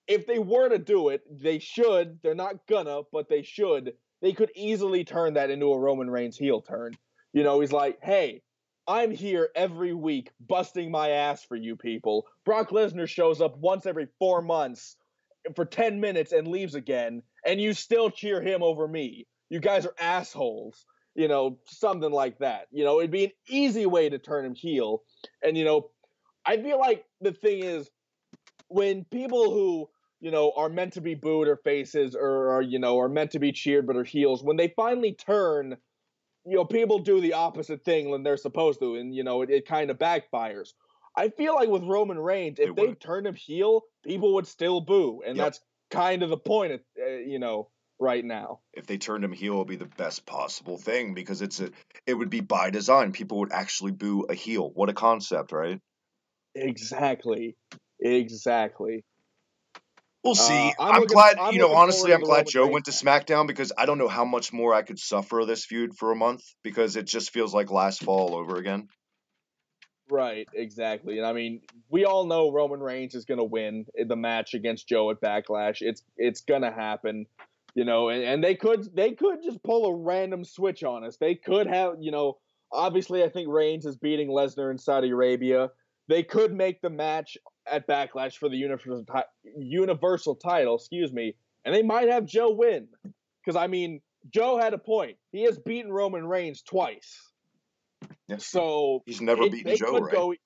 if they were to do it, they should. They're not gonna, but they should. They could easily turn that into a Roman Reigns heel turn. He's like, hey, I'm here every week busting my ass for you people. Brock Lesnar shows up once every 4 months for 10 minutes and leaves again, and you still cheer him over me. You guys are assholes. something like that. It'd be an easy way to turn him heel. And, I feel like the thing is, when people who, are meant to be booed or faces, or are meant to be cheered but are heels, when they finally turn, people do the opposite thing when they're supposed to, and it kind of backfires. I feel like with Roman Reigns, if they turned him heel, people would still boo, and that's kind of the point, right now. If they turned him heel, it would be the best possible thing, because it would be by design. People would actually boo a heel. What a concept, right? Exactly. We'll see. I'm glad, looking honestly, forward I'm to the glad Roman Joe Reigns went to match. SmackDown, because I don't know how much more I could suffer this feud for a month, because it just feels like last fall all over again. Right, exactly. And I mean, we all know Roman Reigns is going to win the match against Joe at Backlash. It's going to happen. And they could just pull a random switch on us. They could have, obviously I think Reigns is beating Lesnar in Saudi Arabia. They could make the match at Backlash for the universal title, and they might have Joe win. Cuz I mean, Joe had a point. He has beaten Roman Reigns twice. Yeah. So he's never beaten Joe, right?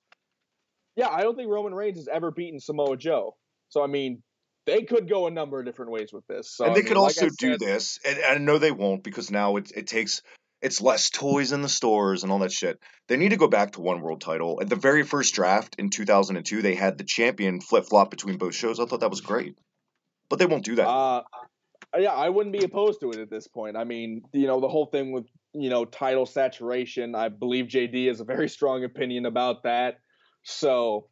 Yeah, I don't think Roman Reigns has ever beaten Samoa Joe. So I mean, they could go a number of different ways with this. So And I they mean, could like I also do said, this, and I know they won't, because now it's less toys in the stores and all that shit. They need to go back to one world title. At the very first draft in 2002, they had the champion flip flop between both shows. I thought that was great, but they won't do that. Yeah, I wouldn't be opposed to it at this point. I mean, the whole thing with title saturation. I believe JD has a very strong opinion about that. So,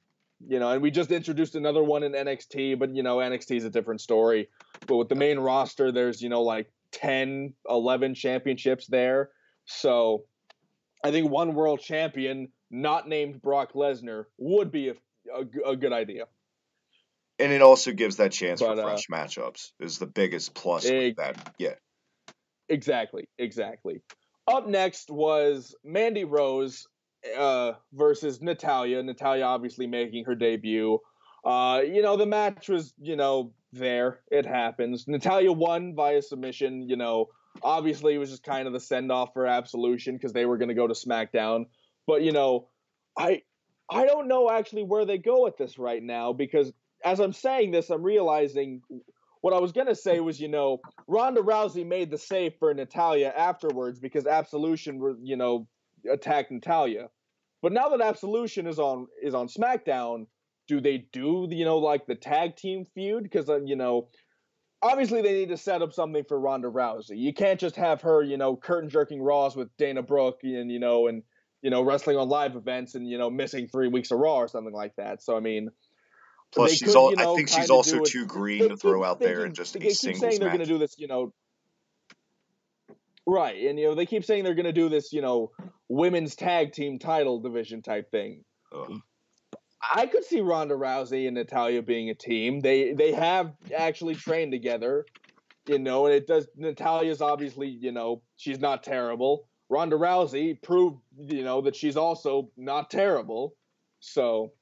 and we just introduced another one in NXT, but NXT is a different story. But with the main roster, there's like 10, 11 championships there. So, I think one world champion not named Brock Lesnar would be a good idea. And it also gives that chance But for fresh matchups. Is the biggest plus with that. Yeah. Exactly. Up next was Mandy Rose versus Natalya. Natalya obviously making her debut. The match was, there. It happens. Natalya won via submission. Obviously it was just kind of the send off for Absolution, because they were going to go to SmackDown. But I don't know actually where they go with this right now, because as I'm saying this, I'm realizing what I was going to say was, Ronda Rousey made the save for Natalya afterwards, because Absolution attacked Natalya. But now that Absolution is on SmackDown, do they do like the tag team feud? Because obviously they need to set up something for Ronda Rousey. You can't just have her curtain jerking Raws with Dana Brooke and wrestling on live events and missing 3 weeks of Raw or something like that. So I mean, Plus, I think she's also too green to throw out there in just a singles saying they're going to do this, right? And they keep saying they're going to do this, women's tag team title division type thing. Ugh. I could see Ronda Rousey and Natalya being a team. They have actually trained together, and it does. Natalya's obviously, she's not terrible. Ronda Rousey proved, that she's also not terrible. So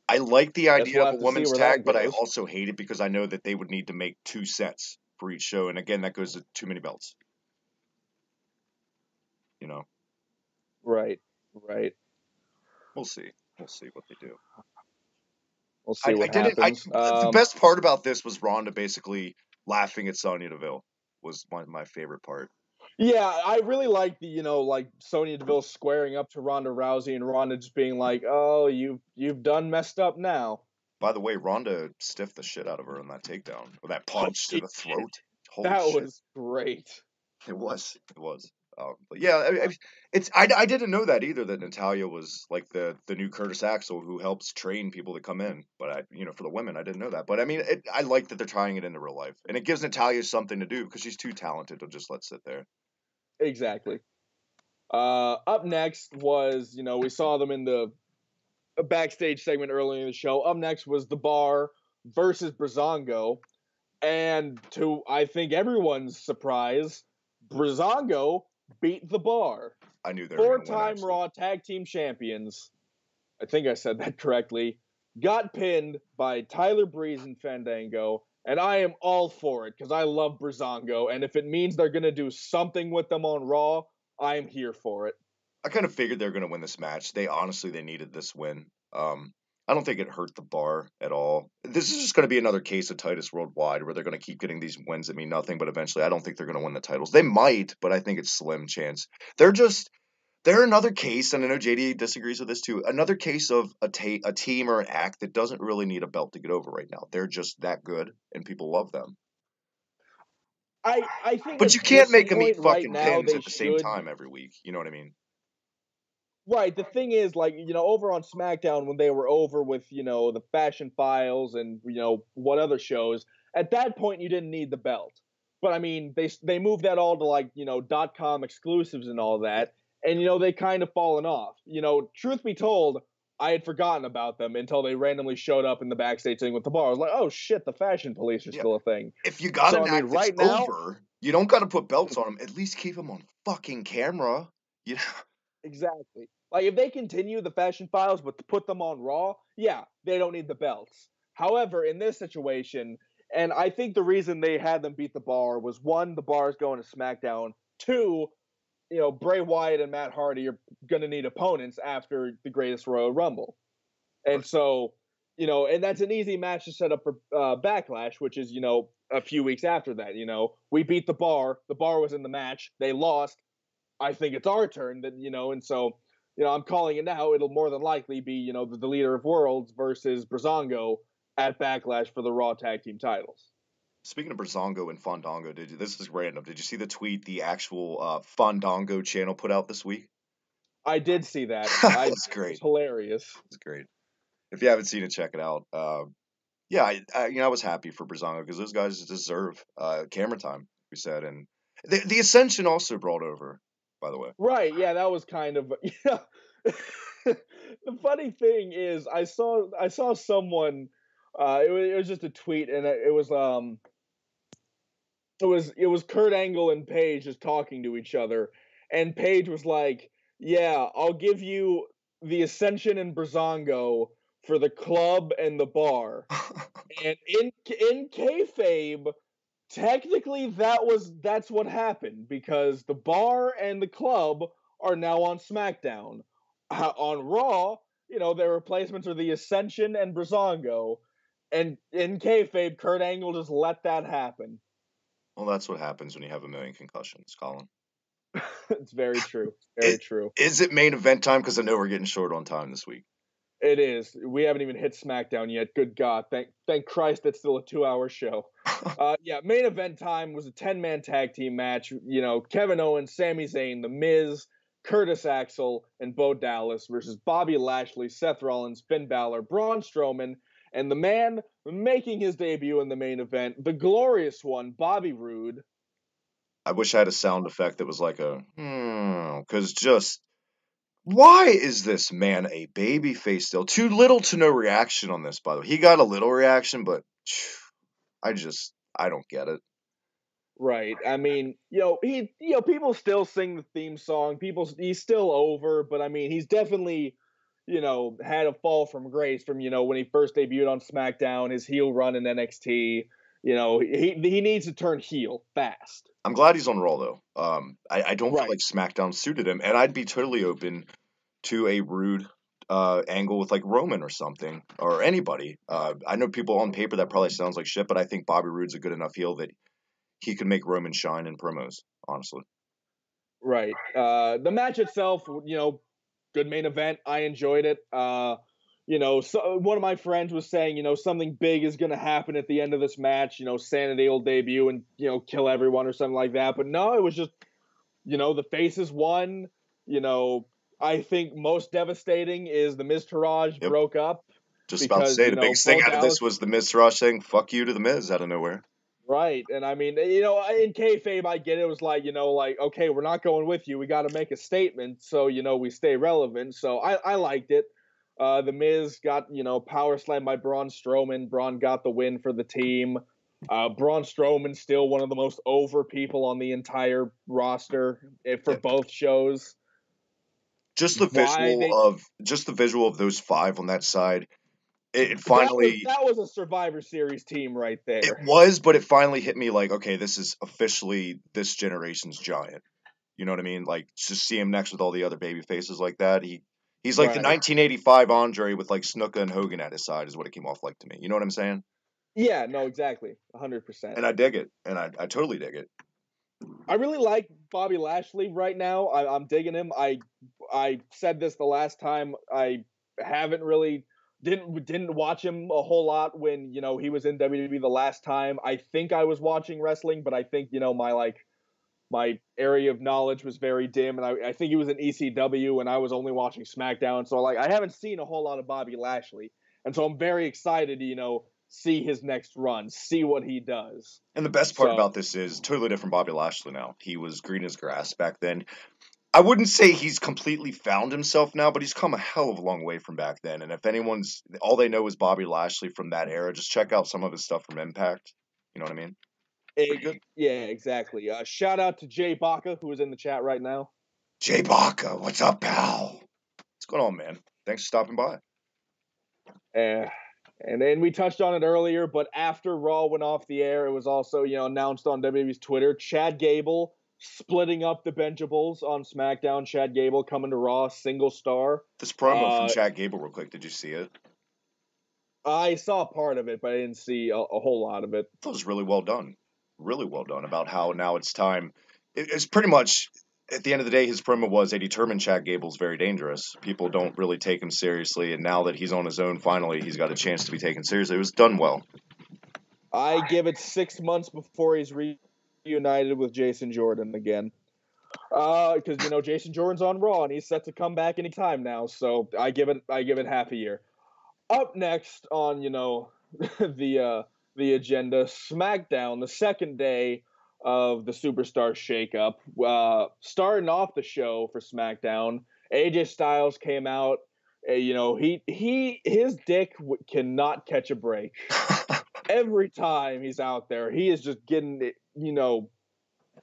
I like the idea of a women's tag, but I goes. also hate it, because I know that they would need to make 2 sets for each show, and again, that goes to too many belts. Right. We'll see what they do. We'll see what happens. The best part about this was Ronda basically laughing at Sonya Deville. Was my favorite part. Yeah, I really like the like Sonya Deville squaring up to Ronda Rousey, and Ronda just being like, "Oh, you've done messed up now." By the way, Ronda stiffed the shit out of her in that takedown, or that punch to the throat. Holy that shit. was great. It was. But yeah, I didn't know that either, that Natalya was like the new Curtis Axel who helps train people to come in. But for the women, I didn't know that. But I mean, I like that they're tying it into real life, and it gives Natalya something to do, because she's too talented to just let sit there. Exactly. Up next was, we saw them in the backstage segment earlier in the show. Up next was The Bar versus Breezango. And to, I think, everyone's surprise, Breezango beat The Bar. I knew they were going to win. 4-time Raw Tag Team Champions. I think I said that correctly. Got pinned by Tyler Breeze and Fandango. And I am all for it, because I love Breezango. And if it means they're going to do something with them on Raw, I'm here for it. I kind of figured they're going to win this match. They needed this win. I don't think it hurt the bar at all. This is just going to be another case of Titus Worldwide where they're going to keep getting these wins that mean nothing, but eventually I don't think they're going to win the titles. They might, but I think it's slim chance. They're another case, and I know JD disagrees with this too. Another case of a team or an act that doesn't really need a belt to get over right now. They're just that good, and people love them. I think But at you can't this make them eat point right fucking now pins they at the same should. time every week. You know what I mean? Right. The thing is, like, over on SmackDown when they were over with, the Fashion Files and, what other shows, at that point you didn't need the belt. But I mean, they moved that all to like, .com exclusives and all that. And, they kind of fallen off. Truth be told, I had forgotten about them until they randomly showed up in the backstage thing with the bar. I was like, oh shit, the Fashion Police are still a thing. If you got So, an I mean, act that's right now, over, you don't got to put belts on them. At least keep them on fucking camera. You know? exactly. Like if they continue the Fashion Files but to put them on Raw, yeah, they don't need the belts. However, in this situation, and I think the reason they had them beat the Bar was one, the Bar is going to SmackDown. Two, Bray Wyatt and Matt Hardy are going to need opponents after the Greatest Royal Rumble, and so and that's an easy match to set up for Backlash, which is a few weeks after that. We beat the Bar. The Bar was in the match. They lost. I think it's our turn that and so I'm calling it now. It'll more than likely be the leader of worlds versus Breezango at Backlash for the Raw Tag Team titles. Speaking of Breezango and Fandango, this is random. Did you see the tweet the actual Fandango channel put out this week? I did see that. That's great. It's hilarious. It's great. If you haven't seen it, check it out. Yeah, I was happy for Breezango because those guys deserve camera time. We said, and the Ascension also brought over, by the way. Right. Yeah, that was kind of The funny thing is, I saw someone. It was just a tweet, and it was Kurt Angle and Paige just talking to each other, and Paige was like, "Yeah, I'll give you the Ascension and Breezango for the club and the bar." And in kayfabe, technically that's what happened because the bar and the club are now on SmackDown. On Raw, their replacements are the Ascension and Breezango, and in kayfabe, Kurt Angle just let that happen. Well, that's what happens when you have a million concussions, Colin. It's very true. Very true. Is it main event time? Because I know we're getting short on time this week. It is. We haven't even hit SmackDown yet. Good God. Thank Christ it's still a 2-hour show. Yeah, main event time was a 10-man tag team match. Kevin Owens, Sami Zayn, The Miz, Curtis Axel, and Bo Dallas versus Bobby Lashley, Seth Rollins, Finn Balor, Braun Strowman, and the man making his debut in the main event, the glorious one, Bobby Roode. I wish I had a sound effect that was like a because just why is this man a baby face still? Too little to no reaction on this, by the way. He got a little reaction, but I don't get it. Right. I mean, people still sing the theme song. He's still over, but I mean, he's definitely, had a fall from grace from, when he first debuted on SmackDown, his heel run in NXT. He needs to turn heel fast. I'm glad he's on Raw though. I don't Right. feel like SmackDown suited him, and I'd be totally open to a Rude angle with like Roman or something or anybody. I know people on paper that probably sounds like shit, but I think Bobby Roode's a good enough heel that he could make Roman shine in promos. Honestly, Right. The match itself, good main event. I enjoyed it. So one of my friends was saying, something big is going to happen at the end of this match. Sanity will debut and kill everyone or something like that. But no, it was just, the faces won. I think most devastating is the Miz Taraj broke up. Just about to say the biggest thing out of this was the Miz Taraj saying "fuck you" to the Miz out of nowhere. Right, and I mean, in kayfabe, I get it. It was like, okay, we're not going with you. We got to make a statement, so we stay relevant. So I liked it. The Miz got power slammed by Braun Strowman. Braun got the win for the team. Braun Strowman still one of the most over people on the entire roster for both shows. Just the visual of those five on that side. It finally that was a Survivor Series team right there. It was, but it finally hit me like, okay, this is officially this generation's Giant. You know what I mean? Like, just see him next with all the other baby faces like that. He's like the Right. 1985 Andre with like Snuka and Hogan at his side is what it came off like to me. You know what I'm saying? Yeah, no, exactly. 100%. And I dig it. And I totally dig it. I really like Bobby Lashley right now. I'm digging him. I said this the last time. I haven't really didn't watch him a whole lot when he was in WWE the last time. I think I was watching wrestling, but I think my area of knowledge was very dim, and I think he was in ECW, and I was only watching SmackDown. So like I haven't seen a whole lot of Bobby Lashley, and so I'm very excited to see his next run, see what he does. And the best part So about this is totally different Bobby Lashley now. He was green as grass back then. I wouldn't say he's completely found himself now, but he's come a hell of a long way from back then. And if anyone's all they know is Bobby Lashley from that era, just check out some of his stuff from Impact. You know what I mean? Pretty good. Yeah, exactly. Shout out to Jay Baca, who is in the chat right now. Jay Baca, what's up, pal? What's going on, man? Thanks for stopping by. And then we touched on it earlier, but after Raw went off the air, it was also announced on WWE's Twitter. Chad Gable splitting up the Benchables on SmackDown. Chad Gable coming to Raw, single star. This promo from Chad Gable, real quick. Did you see it? I saw part of it, but I didn't see a whole lot of it. I thought it was really well done. Really well done about how now it's time. It's pretty much, at the end of the day, his promo was a determined Chad Gable's very dangerous. People don't really take him seriously, and now that he's on his own, finally, he's got a chance to be taken seriously. It was done well. I give it 6 months before he's reunited with Jason Jordan again. Because Jason Jordan's on Raw and he's set to come back anytime now, so I give it half a year. Up next on the agenda, SmackDown, the second day of the Superstar shakeup. Starting off the show for SmackDown, AJ Styles came out. His dick cannot catch a break. Every time he's out there, he is just getting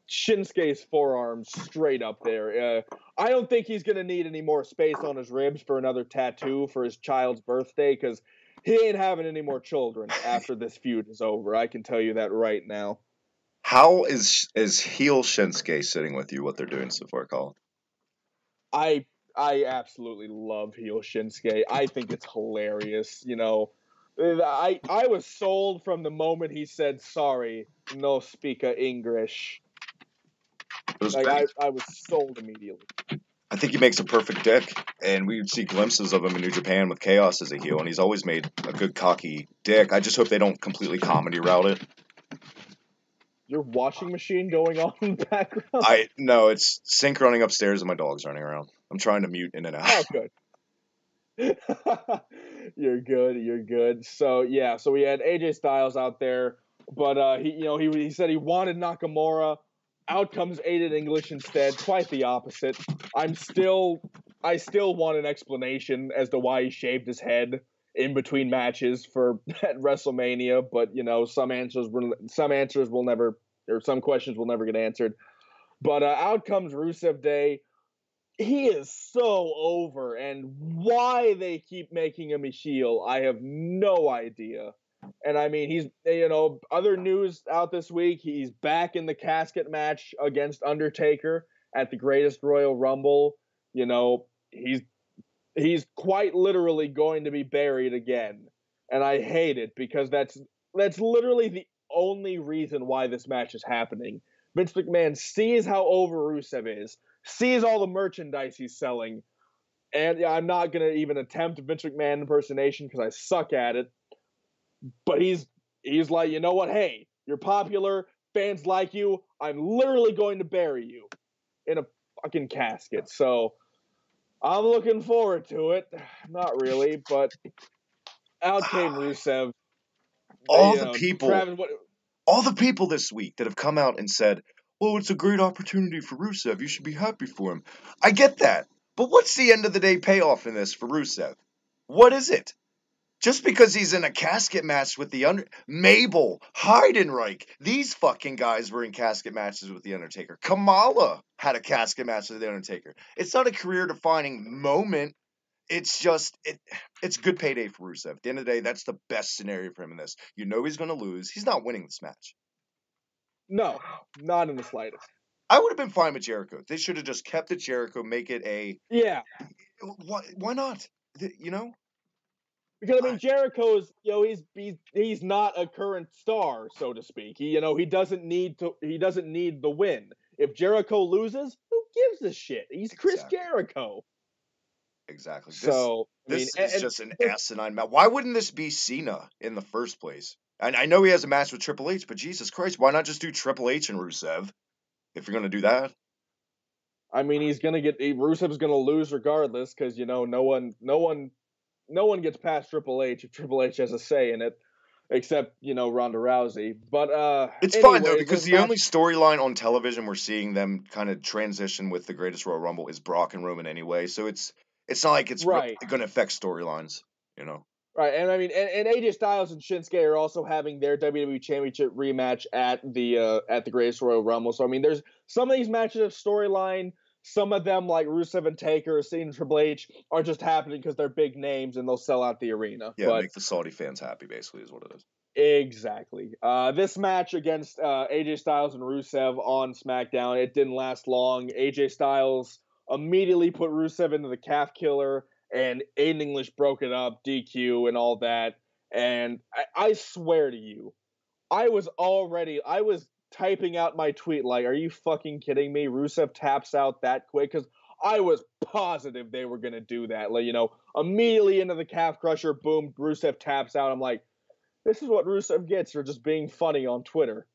Shinsuke's forearms straight up there. I don't think he's gonna need any more space on his ribs for another tattoo for his child's birthday, because he ain't having any more children after this feud is over. I can tell you that right now. How is heel Shinsuke sitting with you? What they're doing so far, Colin? I absolutely love heel Shinsuke. I think it's hilarious. I was sold from the moment he said sorry, no speaker English. I was sold immediately. I think he makes a perfect dick, and we would see glimpses of him in New Japan with Chaos as a heel, and he's always made a good cocky dick. I just hope they don't completely comedy route it. Your washing machine going on in the background? No, it's Sync running upstairs and my dog's running around. I'm trying to mute in and out. Oh, good. You're good. So we had AJ Styles out there, but he said he wanted Nakamura. Out comes Aiden English instead. Quite the opposite. I still want an explanation as to why he shaved his head in between matches at WrestleMania, but some questions will never get answered. But out comes Rusev Day. He is so over, and why they keep making him a heel, I have no idea. And I mean, he's, other news out this week, he's back in the casket match against Undertaker at the Greatest Royal Rumble. He's quite literally going to be buried again. And I hate it, because that's literally the only reason why this match is happening. Vince McMahon sees how over Rusev is, sees all the merchandise he's selling, and I'm not going to even attempt Vince McMahon impersonation because I suck at it. But he's like, you know what? Hey, you're popular. Fans like you. I'm literally going to bury you in a fucking casket. So I'm looking forward to it. Not really, but out came Rusev. All the people this week that have come out and said, "Oh, it's a great opportunity for Rusev. You should be happy for him." I get that, but what's the end of the day payoff in this for Rusev? What is it? Just because he's in a casket match with the Mabel, Heidenreich, these fucking guys were in casket matches with the Undertaker. Kamala had a casket match with the Undertaker. It's not a career-defining moment. It's just it's good payday for Rusev. At the end of the day, that's the best scenario for him in this. He's going to lose. He's not winning this match. No, not in the slightest. I would have been fine with Jericho. They should have just kept it Jericho, make it a. Yeah, Why not? You know, because I I, mean Jericho's, he's not a current star, so to speak. He doesn't need the win. If Jericho loses, who gives a shit? He's Chris exactly. Jericho. Exactly. This So I mean, this is just an this, asinine match. Why wouldn't this be Cena in the first place? And I know he has a match with Triple H, but Jesus Christ, why not just do Triple H and Rusev if you're gonna do that? I mean, Rusev's gonna lose regardless because no one gets past Triple H if Triple H has a say in it, except Ronda Rousey. But It's fine though anyways, because this the only match, storyline on television we're seeing them kind of transition with the Greatest Royal Rumble is Brock and Roman anyway, so it's not like it's right, going to affect storylines, you know. right, and I mean, and AJ Styles and Shinsuke are also having their WWE Championship rematch at the Greatest Royal Rumble. So I mean, there's some of these matches of storyline. Some of them, like Rusev and Taker, Cena and Triple H, are just happening because they're big names and they'll sell out the arena. Yeah, But make the Saudi fans happy basically is what it is. exactly. This match against AJ Styles and Rusev on SmackDown, it didn't last long. AJ Styles immediately put Rusev into the calf killer, and Aiden English broke it up, DQ, and all that. And I swear to you, I was typing out my tweet like, are you fucking kidding me? Rusev taps out that quick? Because I was positive they were going to do that. Like, immediately into the calf crusher, boom, Rusev taps out. I'm like, this is what Rusev gets for just being funny on Twitter.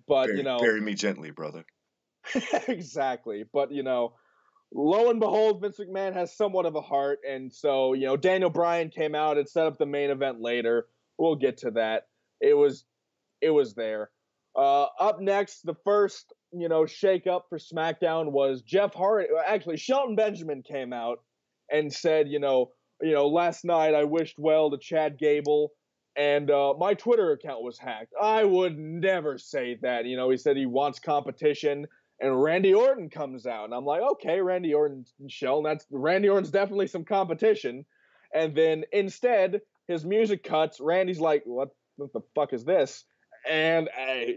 But, Bury me gently, brother. exactly. But, lo and behold, Vince McMahon has somewhat of a heart. And so, Daniel Bryan came out and set up the main event later. We'll get to that. It was there. Up next, the first, shake up for SmackDown was Jeff Hardy. Actually, Shelton Benjamin came out and said, last night I wished well to Chad Gable, and my Twitter account was hacked. I would never say that. He said he wants competition, and Randy Orton comes out, and I'm like, okay, Randy Orton and Shelton, Randy Orton's definitely some competition. And then instead, his music cuts. Randy's like, what the fuck is this? And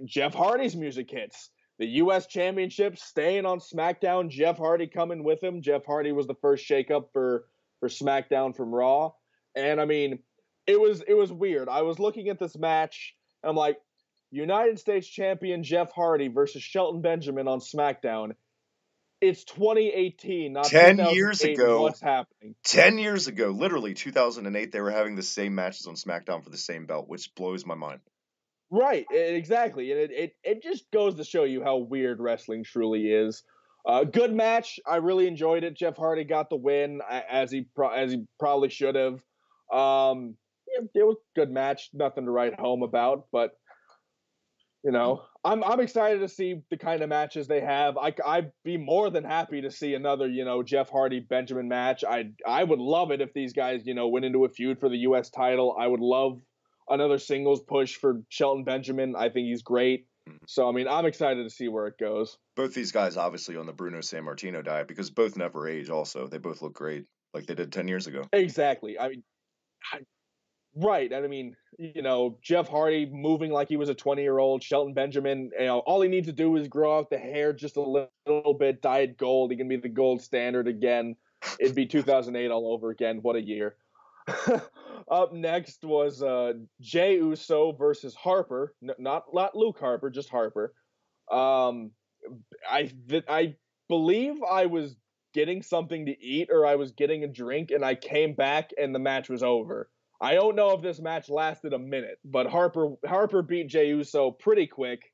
Jeff Hardy's music hits. The U.S. Championship staying on SmackDown. Jeff Hardy coming with him. Jeff Hardy was the first shakeup for SmackDown from Raw, and I mean, it was weird. I was looking at this match, and I'm like, United States Champion Jeff Hardy versus Shelton Benjamin on SmackDown. It's 2018, not 10 years 2008. ago, What's happening? 10 years ago, literally 2008, they were having the same matches on SmackDown for the same belt, which blows my mind. Right, exactly, and it just goes to show you how weird wrestling truly is. Good match. I really enjoyed it. Jeff Hardy got the win as he probably should have. It was a good match. Nothing to write home about, but I'm excited to see the kind of matches they have. I'd be more than happy to see another Jeff Hardy Benjamin match. I would love it if these guys went into a feud for the U.S. title. I would love another singles push for Shelton Benjamin. I think he's great. So I mean, I'm excited to see where it goes. Both these guys obviously on the Bruno Sammartino diet because both never age. Also, they both look great, like they did 10 years ago. Exactly. I mean, right. And I mean, Jeff Hardy moving like he was a 20-year-old. Shelton Benjamin, all he needs to do is grow out the hair just a little bit, dye it gold. He can be the gold standard again. It'd be 2008 all over again. What a year. Up next was Jey Uso versus Harper. Not Luke Harper, just Harper. I believe I was getting something to eat or I was getting a drink, and I came back and the match was over. I don't know if this match lasted a minute, but Harper beat Jey Uso pretty quick.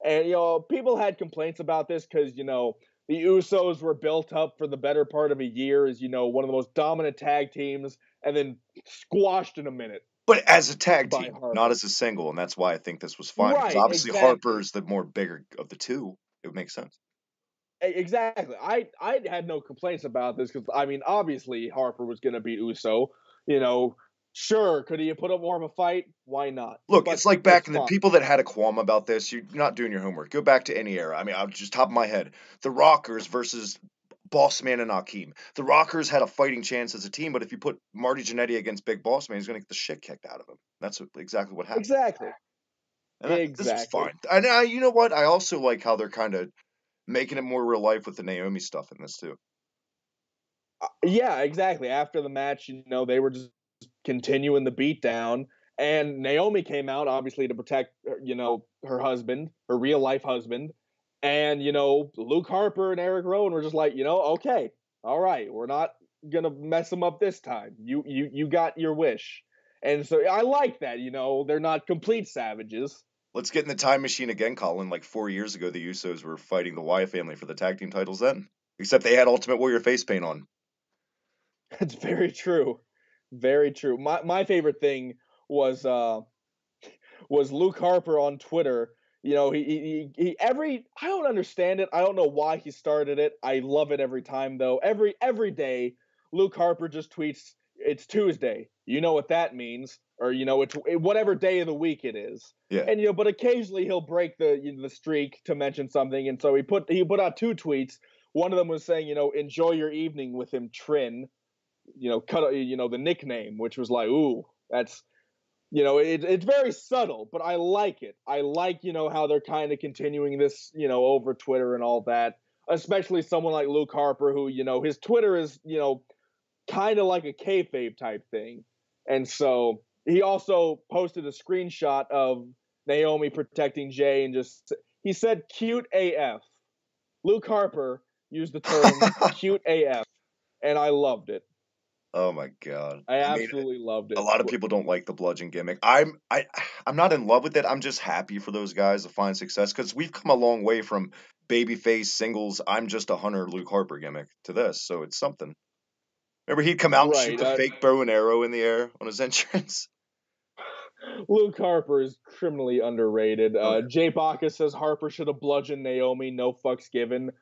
And people had complaints about this because the Usos were built up for the better part of a year as one of the most dominant tag teams, and then squashed in a minute But as a tag by team, Harper. not as a single, and that's why I think this was fine. Because Right, obviously exactly. Harper's the more bigger of the two. It would make sense. Exactly. I had no complaints about this because I mean, obviously Harper was going to beat Uso. Sure, could he have put up more of a fight? Why not? Look, But it's like it's back in the fine. people that had a qualm about this. You're not doing your homework. Go back to any era. I mean, I'll just top of my head, the Rockers versus Boss Man and Akeem. The Rockers had a fighting chance as a team, but if you put Marty Jannetty against Big Boss Man, he's going to get the shit kicked out of him. That's exactly what happened. Exactly. And this was Exactly. fine. And you know what? I also like how they're kind of making it more real life with the Naomi stuff in this too. Yeah, exactly. After the match, they were just continuing the beatdown, and Naomi came out obviously to protect, her husband, her real life husband, and Luke Harper and Eric Rowan were just like, okay, all right, we're not gonna mess them up this time. You got your wish, and so I like that. They're not complete savages. Let's get in the time machine again, Colin. Like 4 years ago, the Usos were fighting the Wyatt family for the tag team titles then. Except they had Ultimate Warrior face paint on. That's very true. Very true. My favorite thing was Luke Harper on Twitter. He every I don't understand it. I don't know why he started it. I love it every time though. Every day, Luke Harper just tweets, "It's Tuesday." You know what that means, or it's whatever day of the week it is. Yeah. And but occasionally he'll break the streak to mention something, and so he put out two tweets. One of them was saying, enjoy your evening with him, Trin. Cut the nickname, which was like, ooh, that's it's very subtle, but I like it. I like how they're kind of continuing this over Twitter and all that. Especially someone like Luke Harper, who his Twitter is kind of like a kayfabe type thing, and so he also posted a screenshot of Naomi protecting Jay, and he said cute AF. Luke Harper used the term cute AF, and I loved it. Oh my god. I I mean, absolutely loved a it. lot of people don't like the bludgeon gimmick. I'm not in love with it. I'm just happy for those guys to find success because we've come a long way from babyface singles. I'm just a hunter Luke Harper gimmick to this, so it's something. Remember he'd come out and shoot Right. the fake bow and arrow in the air on his entrance. Luke Harper is criminally underrated. Oh, Jay Bacchus says Harper should have bludgeoned Naomi. No fucks given.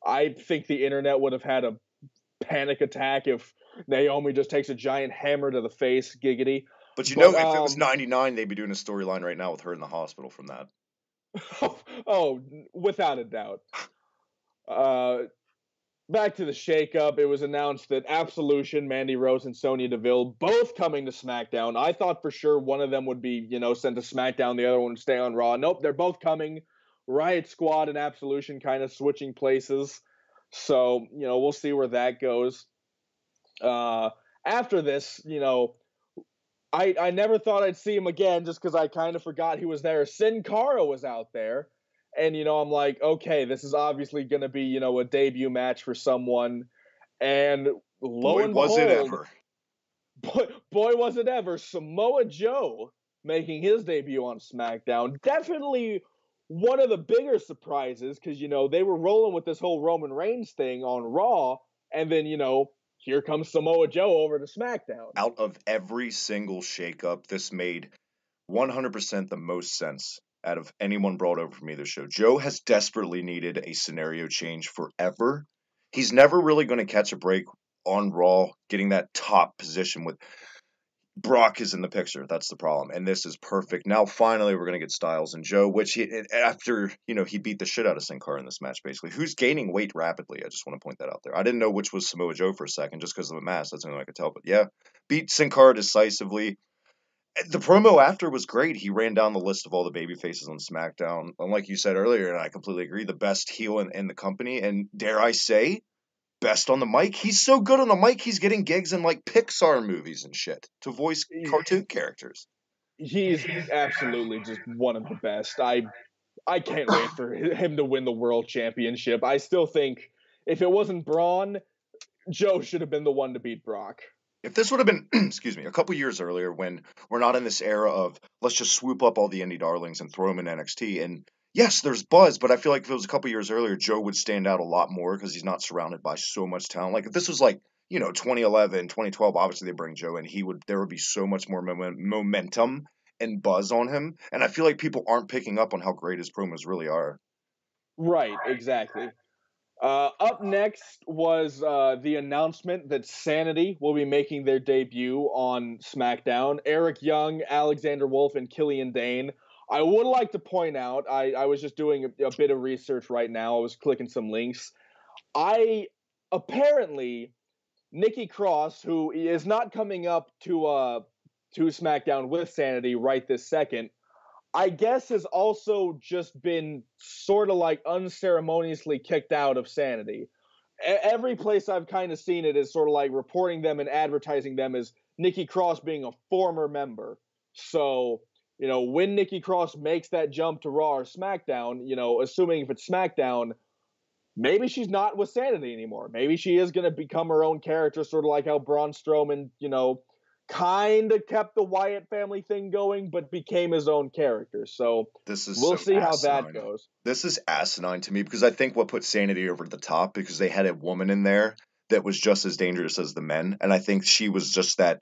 I think the internet would have had a panic attack if Naomi just takes a giant hammer to the face. Giggity. but But if it was '99, they'd be doing a storyline right now with her in the hospital from that. oh, without a doubt. Uh, Back to the shakeup, it was announced that Absolution, Mandy Rose, and Sonya Deville both coming to SmackDown. I thought for sure one of them would be, sent to SmackDown, the other one would stay on Raw. Nope, they're both coming. Riot Squad and Absolution kind of switching places. So, we'll see where that goes. After this, I never thought I'd see him again just because I kind of forgot he was there. Sin Cara was out there. And, I'm like, okay, this is obviously going to be, a debut match for someone. And lo and Was it behold, ever? boy, was it ever, Samoa Joe making his debut on SmackDown. Definitely one of the bigger surprises because, they were rolling with this whole Roman Reigns thing on Raw. And then, here comes Samoa Joe over to SmackDown. Out of every single shakeup, this made 100% the most sense out of anyone brought over from either show. Joe has desperately needed a scenario change forever. He's never really going to catch a break on Raw, getting that top position with Brock is in the picture. That's the problem. And this is perfect. Now, finally, we're going to get Styles and Joe, which after, he beat the shit out of Sin Cara in this match, basically, who's gaining weight rapidly. I just want to point that out there. I didn't know which was Samoa Joe for a second just because of the mask. That's the only I could tell. But yeah, beat Sin Cara decisively. The promo after was great. He ran down the list of all the baby faces on SmackDown. And like you said earlier, and I completely agree, the best heel in the company. And dare I say, best on the mic. He's so good on the mic, he's getting gigs in like Pixar movies and shit to voice cartoon characters. He's absolutely just one of the best. I can't wait for him to win the world championship. I still think if it wasn't Braun, Joe should have been the one to beat Brock. If this would have been, excuse me, a couple years earlier when we're not in this era of let's just swoop up all the indie darlings and throw them in NXT, and yes, there's buzz, but I feel like if it was a couple years earlier, Joe would stand out a lot more because he's not surrounded by so much talent. Like if this was like, 2011, 2012, obviously they bring Joe in, there would be so much more momentum and buzz on him, and I feel like people aren't picking up on how great his promos really are. Right, exactly. Up next was the announcement that Sanity will be making their debut on SmackDown. Eric Young, Alexander Wolf, and Killian Dane. I would like to point out, I was just doing a bit of research right now. I was clicking some links. Apparently, Nikki Cross, who is not coming up to SmackDown with Sanity right this second, I guess has also just been sort of like unceremoniously kicked out of Sanity. Every place I've kind of seen it is sort of like reporting them and advertising them as Nikki Cross being a former member. So, when Nikki Cross makes that jump to Raw or SmackDown, assuming if it's SmackDown, maybe she's not with Sanity anymore. Maybe she is going to become her own character, sort of like how Braun Strowman, kind of kept the Wyatt family thing going, but became his own character. So This is we'll so see how that asinine. goes. This is asinine to me because I think what put Sanity over the top because they had a woman in there that was just as dangerous as the men, and I think she was just that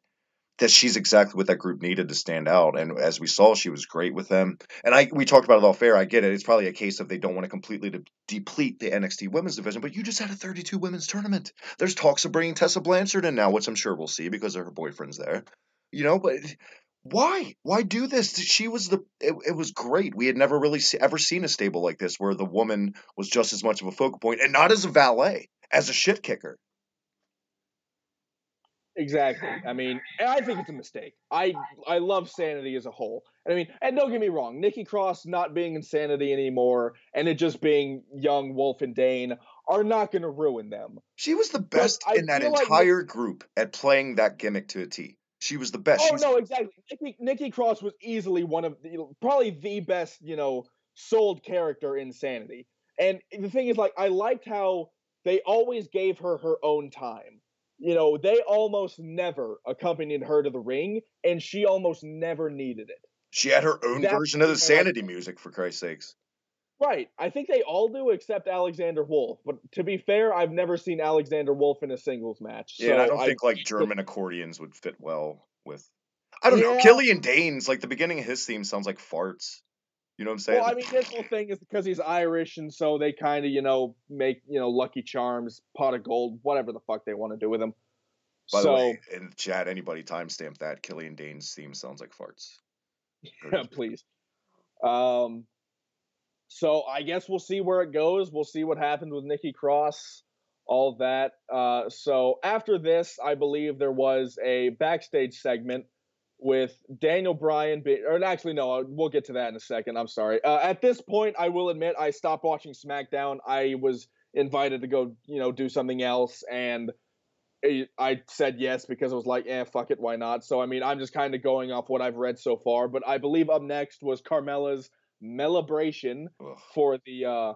she's exactly what that group needed to stand out. And as we saw, she was great with them. And we talked about it all fair. I get it. It's probably a case of they don't want to completely deplete the NXT women's division, but you just had a 32 women's tournament. There's talks of bringing Tessa Blanchard in now, which I'm sure we'll see because of her boyfriend's there. But why? Why do this? She was it was great. We had never really ever seen a stable like this where the woman was just as much of a focal point and not as a valet, as a shit kicker. Exactly. I mean, and I think it's a mistake. I love Sanity as a whole. And I mean, and don't get me wrong, Nikki Cross not being in Sanity anymore and it just being young Wolf and Dane are not going to ruin them. She was the But best I in that feel like entire group at playing that gimmick to a T. She was the best. oh no, exactly. Nikki Cross was easily one of probably the best, sold character in Sanity. And the thing is, like, I liked how they always gave her her own time. They almost never accompanied her to the ring, and she almost never needed it. She had her own That's version of the I like. Sanity music, for Christ's sakes. Right. I think they all do except Alexander Wolf. But to be fair, I've never seen Alexander Wolf in a singles match. Yeah, and I So don't I think like can't. German accordions would fit well with. I don't know. Yeah. Killian Dane's like the beginning of his theme sounds like farts. You know what I'm Well, saying? I mean, his whole thing is because he's Irish, and so they kind of, make, Lucky Charms, pot of gold, whatever the fuck they want to do with him. By the way, So, in the chat, anybody timestamp that Killian Dane's theme sounds like farts. yeah, please. Um, so I guess we'll see where it goes. We'll see what happens with Nikki Cross, all that. So after this, I believe there was a backstage segment with Daniel Bryan, or actually, no, we'll get to that in a second. I'm sorry. At this point, I will admit I stopped watching SmackDown. I was invited to go, do something else, and I said yes because I was like, fuck it, why not? So, I mean, I'm just kind of going off what I've read so far, but I believe up next was Carmella's Melibration Ugh. for the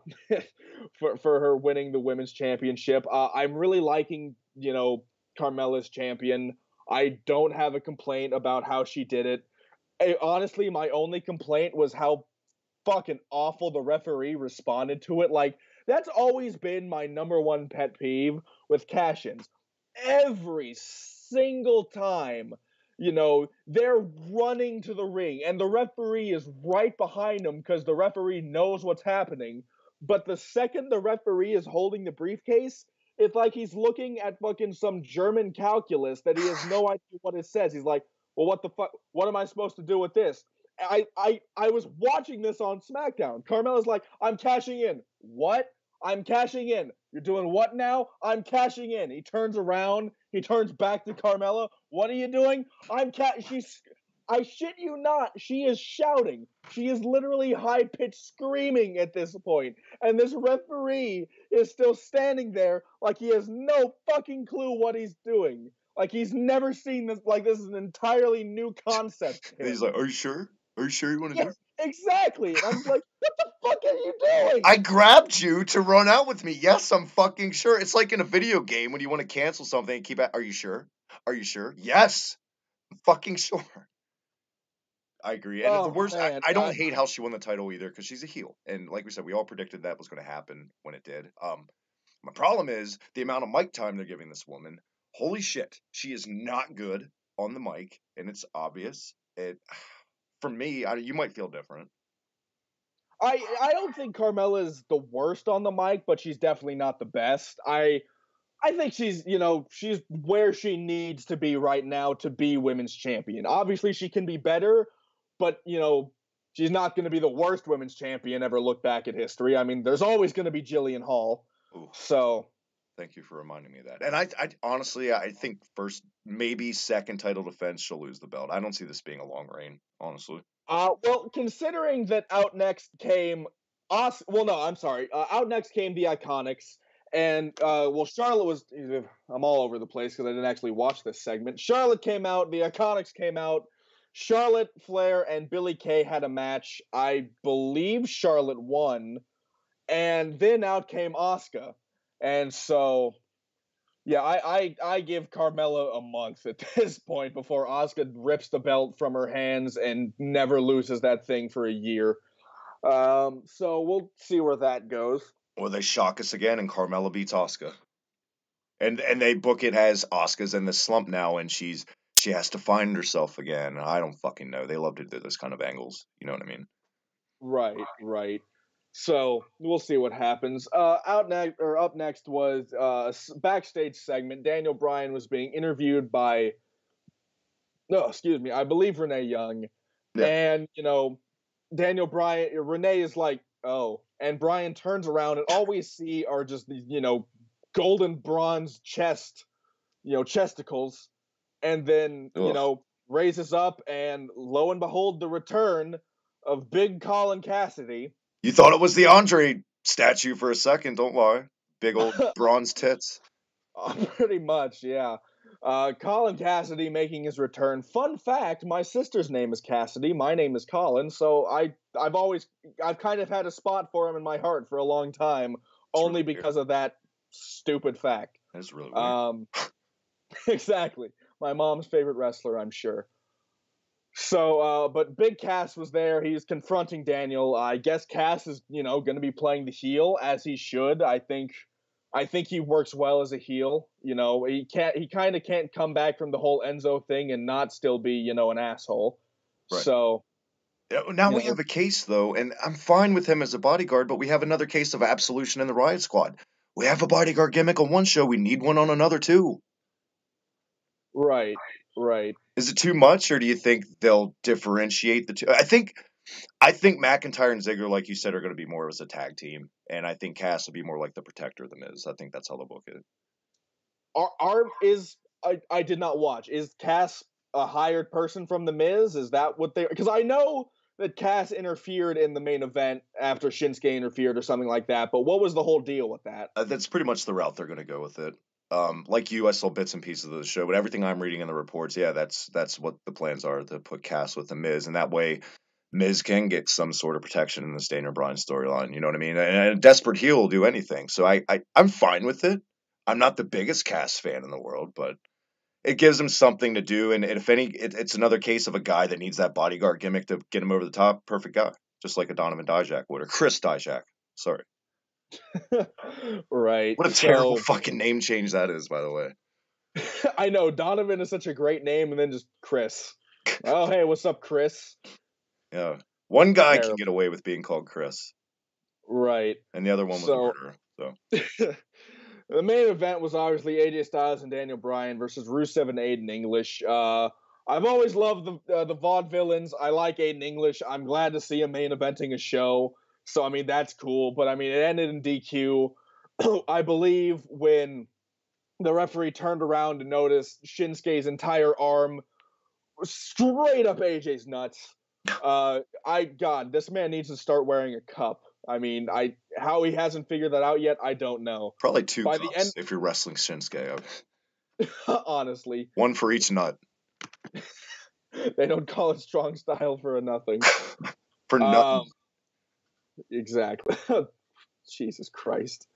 for her winning the women's championship. I'm really liking, Carmella's champion. I don't have a complaint about how she did it. Honestly, my only complaint was how fucking awful the referee responded to it. Like, that's always been my number one pet peeve with cash-ins. Every single time, they're running to the ring and the referee is right behind them because the referee knows what's happening. But the second the referee is holding the briefcase, it's like he's looking at fucking some German calculus that he has no idea what it says. He's like, well, what the fuck? What am I supposed to do with this? I was watching this on SmackDown. Carmella's like, I'm cashing in. What? I'm cashing in. You're doing what now? I'm cashing in. He turns around. He turns back to Carmella. What are you doing? She's. I shit you not. She is shouting. She is literally high pitched screaming at this point. And this referee is still standing there like he has no fucking clue what he's doing. Like he's never seen this. Like this is an entirely new concept to And he's him. like, "Are you sure? Are you sure you want to do Yes, it?" exactly. And I'm just like, what the fuck are you I doing? grabbed you to run out with me. Yes, I'm fucking sure. It's like in a video game when you want to cancel something and keep at. Are you sure? Are you sure? Yes, I'm fucking sure. I agree. And the Oh worst, man, I don't hate how she won the title either because she's a heel. And like we said, we all predicted that was going to happen when it did. My problem is the amount of mic time they're giving this woman. Holy shit, she is not good on the mic, and it's obvious. For me, you might feel different. I don't think Carmella's the worst on the mic, but she's definitely not the best. I think she's where she needs to be right now to be women's champion. Obviously, she can be better, but she's not going to be the worst women's champion ever look back at history. I mean, there's always going to be Jillian Hall. Ooh, So, thank you for reminding me of that. And I honestly, I think first, maybe second title defense, she'll lose the belt. I don't see this being a long reign, honestly. Well, considering that out next came well, no, I'm sorry. Out next came the Iconics, and well, Charlotte was. I'm all over the place because I didn't actually watch this segment. Charlotte came out. The Iconics came out. Charlotte, Flair, and Billie Kay had a match. I believe Charlotte won, and then out came Asuka, and so yeah, I give Carmella a month at this point before Asuka rips the belt from her hands and never loses that thing for a year. So we'll see where that goes. Or they shock us again and Carmella beats Asuka. And they book it as Asuka's in this slump now and she has to find herself again. I don't fucking know. They love to do this kind of angles. You know what I mean? Right, right. So we'll see what happens. Up next was a backstage segment. Daniel Bryan was being interviewed by, no, excuse me, I believe Renee Young, Yeah. and Renee is like, oh, and Bryan turns around and all we see are just these, golden bronze chesticles, and then raises up, and lo and behold, the return of Big Colin Cassidy. You thought it was the Andre statue for a second, don't lie. Big old bronze tits. Pretty much, yeah. Colin Cassidy making his return. Fun fact, my sister's name is Cassidy, my name is Colin, so I've kind of had a spot for him in my heart for a long time, only really because of that stupid fact. That's really weird. Exactly. My mom's favorite wrestler, I'm sure. So, but Big Cass was there. He's confronting Daniel. I guess Cass is, going to be playing the heel as he should. I think he works well as a heel. He kind of can't come back from the whole Enzo thing and not still be, an asshole. Right. So now we have a case though, and I'm fine with him as a bodyguard, but we have another case of absolution in the Riot Squad. We have a bodyguard gimmick on one show. We need one on another too. Right. Right. Is it too much, or do you think they'll differentiate the two? I think McIntyre and Ziggler, like you said, are going to be more as a tag team, and I think Cass will be more like the protector of the Miz. I think that's how they'll book it. I did not watch. Is Cass a hired person from the Miz? Is that what they? Because I know that Cass interfered in the main event after Shinsuke interfered or something like that. But what was the whole deal with that? That's pretty much the route they're going to go with it. Like you, I saw bits and pieces of the show, but everything I'm reading in the reports, yeah, that's what the plans are, to put Cass with the Miz, and that way Miz can get some sort of protection in the Daniel Bryan storyline. You know what I mean? And a desperate heel will do anything. So I'm fine with it. I'm not the biggest Cass fan in the world, but it gives him something to do. And if any, it's another case of a guy that needs that bodyguard gimmick to get him over the top. Perfect guy, just like a Donovan Dijak would, or Chris Dijak. Sorry. Right. What a terrible fucking name change that is, by the way. I know, Donovan is such a great name, and then just Chris. Oh, hey, what's up, Chris? Yeah. One guy can get away with being called Chris. Right. And the other one was a murderer. So. The main event was obviously AJ Styles and Daniel Bryan versus Rusev and Aiden English. I've always loved the vaudevillains. I like Aiden English. I'm glad to see him main eventing a show. So, I mean, that's cool. But, I mean, it ended in DQ. I believe when the referee turned around and noticed Shinsuke's entire arm straight up AJ's nuts. God, this man needs to start wearing a cup. I mean, how he hasn't figured that out yet, I don't know. Probably two cups if you're wrestling Shinsuke. Honestly. One for each nut. They don't call it strong style for nothing. For nothing. Exactly. Jesus Christ.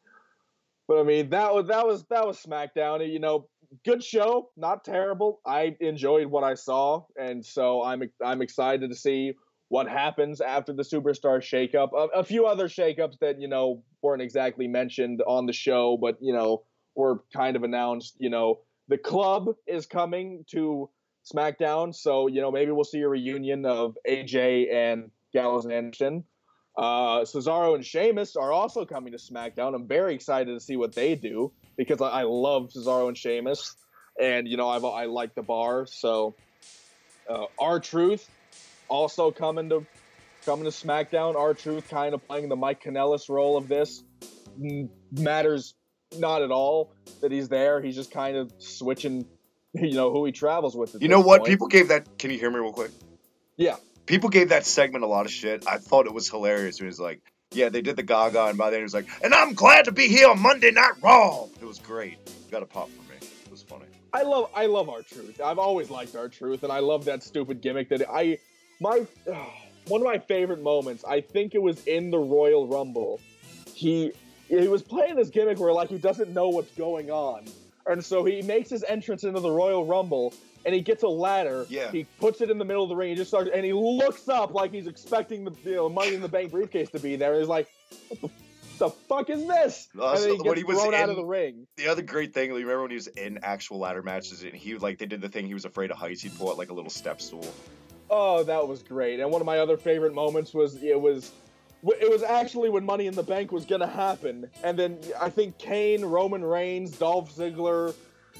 But I mean, that was SmackDown. Good show, not terrible. I enjoyed what I saw, and so I'm excited to see what happens after the Superstar shakeup. A few other shakeups that weren't exactly mentioned on the show, but were kind of announced. The Club is coming to SmackDown, so maybe we'll see a reunion of AJ and Gallows and Anderson. Cesaro and Sheamus are also coming to SmackDown. I'm very excited to see what they do because I love Cesaro and Sheamus, and I like the Bar. So R-Truth also coming to SmackDown. R-Truth kind of playing the Mike Kanellis role of this. Matters not at all that he's there. He's just kind of switching, who he travels with. You know what? Point. People gave that. Can you hear me real quick? Yeah. People gave that segment a lot of shit. I thought it was hilarious when he was like, yeah, they did the Gaga, and by then he was like, and I'm glad to be here on Monday Night Raw. It was great. You got a pop for me. It was funny. I love R-Truth. I've always liked R-Truth, and I love that stupid gimmick that one of my favorite moments, I think it was in the Royal Rumble. He was playing this gimmick where like he doesn't know what's going on. And so he makes his entrance into the Royal Rumble, and he gets a ladder. Yeah. He puts it in the middle of the ring. He just starts, and he looks up like he's expecting the Money in the Bank briefcase to be there. And he's like, "What the fuck is this?" And then he gets thrown out of the ring. The other great thing, you remember when he was in actual ladder matches, and they did the thing. He was afraid of heights. He'd pull out like a little step stool. Oh, that was great. And one of my other favorite moments was it was actually when Money in the Bank was going to happen. And then I think Kane, Roman Reigns, Dolph Ziggler,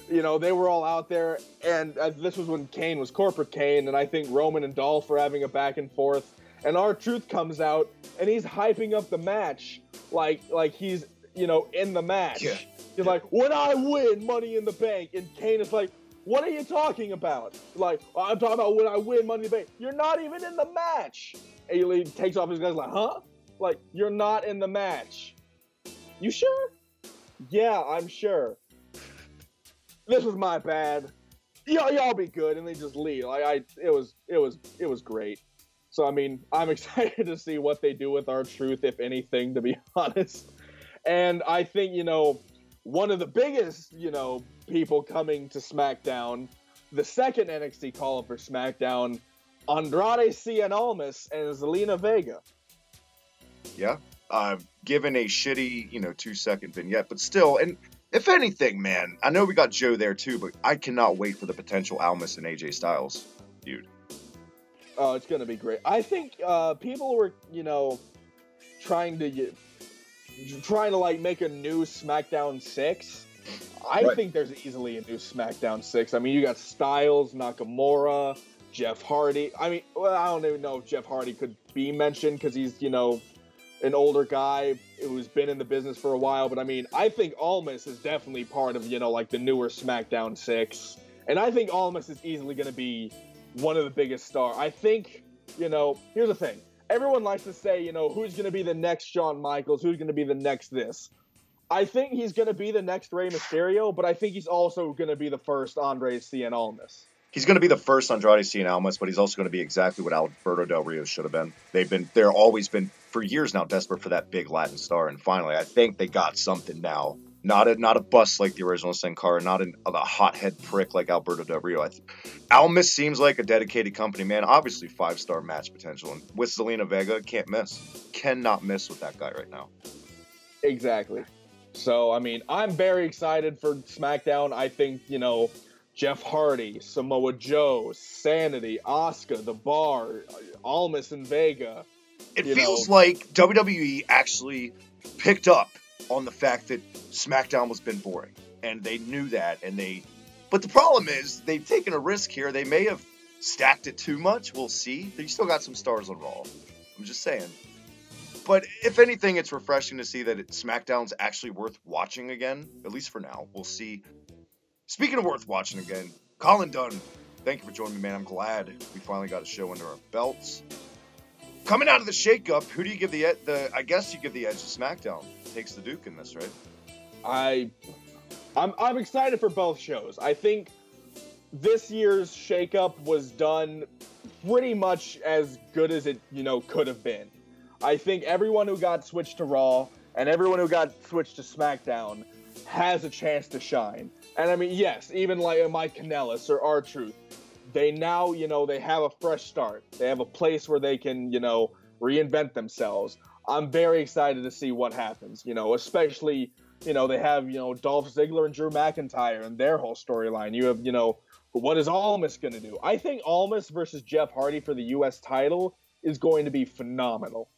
they were all out there. And this was when Kane was Corporate Kane. And I think Roman and Dolph were having a back and forth. And R-Truth comes out, and he's hyping up the match like he's, in the match. Yeah. He's like, when I win Money in the Bank. And Kane is like, what are you talking about? Like, I'm talking about when I win Money in the Bank. You're not even in the match. And he takes off his guys like, huh? Like, you're not in the match. You sure? Yeah, I'm sure. This was my bad. Y'all be good, and they just leave. It was great. So I mean, I'm excited to see what they do with R-Truth, if anything, to be honest. And I think one of the biggest people coming to SmackDown, the second NXT call-up for SmackDown, Andrade Cien Almas and Zelina Vega. Yeah. Given a shitty, 2-second vignette, but still, and if anything, man, I know we got Joe there too, but I cannot wait for the potential Almas and AJ Styles, dude. Oh, it's gonna be great. I think people were, trying to like make a new SmackDown 6. I think there's easily a new SmackDown 6. I mean, you got Styles, Nakamura, Jeff Hardy. I mean, well, I don't even know if Jeff Hardy could be mentioned because he's, an older guy who's been in the business for a while. But I mean, I think Almas is definitely part of, like the newer SmackDown 6. And I think Almas is easily going to be one of the biggest stars. I think, here's the thing. Everyone likes to say, who's going to be the next Shawn Michaels? Who's going to be the next this? I think he's going to be the next Rey Mysterio, but I think he's also going to be the first Andrade Cien Almas. He's going to be the first Andrade Cien Almas, but he's also going to be exactly what Alberto Del Rio should have been. They're always been, for years now, desperate for that big Latin star, and finally, I think they got something now. Not a bust like the original Sin Cara, not a hothead prick like Alberto Del Rio. Almas seems like a dedicated company, man. Obviously, 5-star match potential, and with Zelina Vega, cannot miss with that guy right now. Exactly. So, I mean, I'm very excited for SmackDown. I think, Jeff Hardy, Samoa Joe, Sanity, Asuka, The Bar, Almas and Vega. It feels like WWE actually picked up on the fact that SmackDown was been boring. And they knew that, but the problem is, they've taken a risk here. They may have stacked it too much. We'll see. They still got some stars on Raw. I'm just saying. But if anything, it's refreshing to see that SmackDown's actually worth watching again, at least for now. We'll see. Speaking of worth watching again, Colin Dunn, thank you for joining me, man. I'm glad we finally got a show under our belts. Coming out of the shakeup, who do you give I guess you give the edge to SmackDown. Takes the Duke in this, right? I'm excited for both shows. I think this year's shakeup was done pretty much as good as it, could have been. I think everyone who got switched to Raw and everyone who got switched to SmackDown has a chance to shine. And I mean, yes, even like Mike Kanellis or R-Truth, they now, they have a fresh start. They have a place where they can, reinvent themselves. I'm very excited to see what happens, especially, they have, Dolph Ziggler and Drew McIntyre and their whole storyline. You have, what is Almas going to do? I think Almas versus Jeff Hardy for the U.S. title is going to be phenomenal.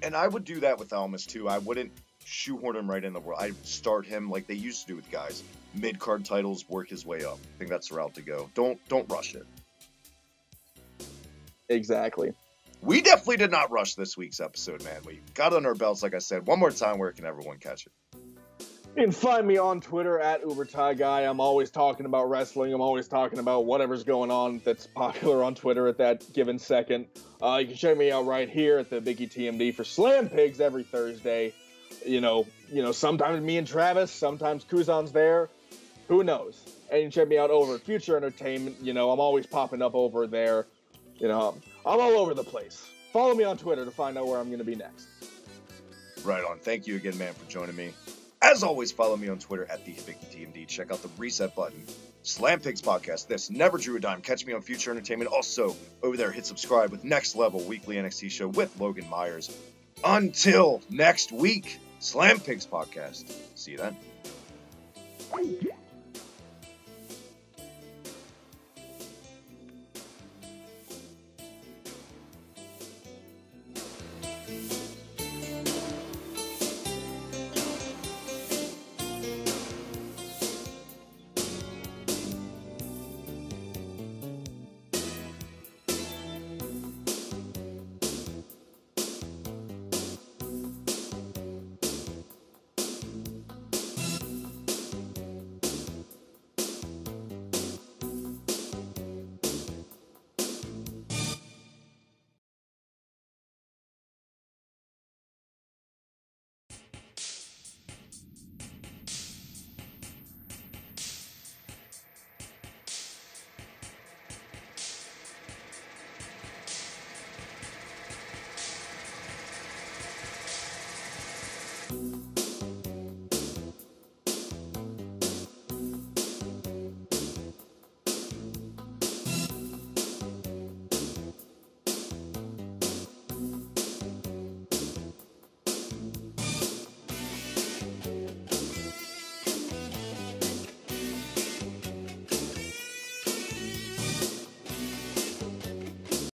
And I would do that with Almas, too. I wouldn't shoehorn him right in the world. I'd start him like they used to do with guys. Mid-card titles, work his way up. I think that's the route to go. Don't rush it. Exactly. We definitely did not rush this week's episode, man. We got on our belts, like I said. One more time, where can everyone catch it? You can find me on Twitter at UberTieGuy. I'm always talking about wrestling. I'm always talking about whatever's going on that's popular on Twitter at that given second. You can check me out right here at the Hibiki TMD for Slam Pigs every Thursday. Sometimes me and Travis, sometimes Kuzan's there. Who knows? And you can check me out over at Future Entertainment. I'm always popping up over there. I'm all over the place. Follow me on Twitter to find out where I'm going to be next. Right on. Thank you again, man, for joining me. As always, follow me on Twitter at the Hibiki TMD. Check out the reset button. Slam Pigs Podcast. This never drew a dime. Catch me on Future Entertainment. Also, over there, hit subscribe with Next Level Weekly NXT show with Logan Myers. Until next week, Slam Pigs Podcast. See you then.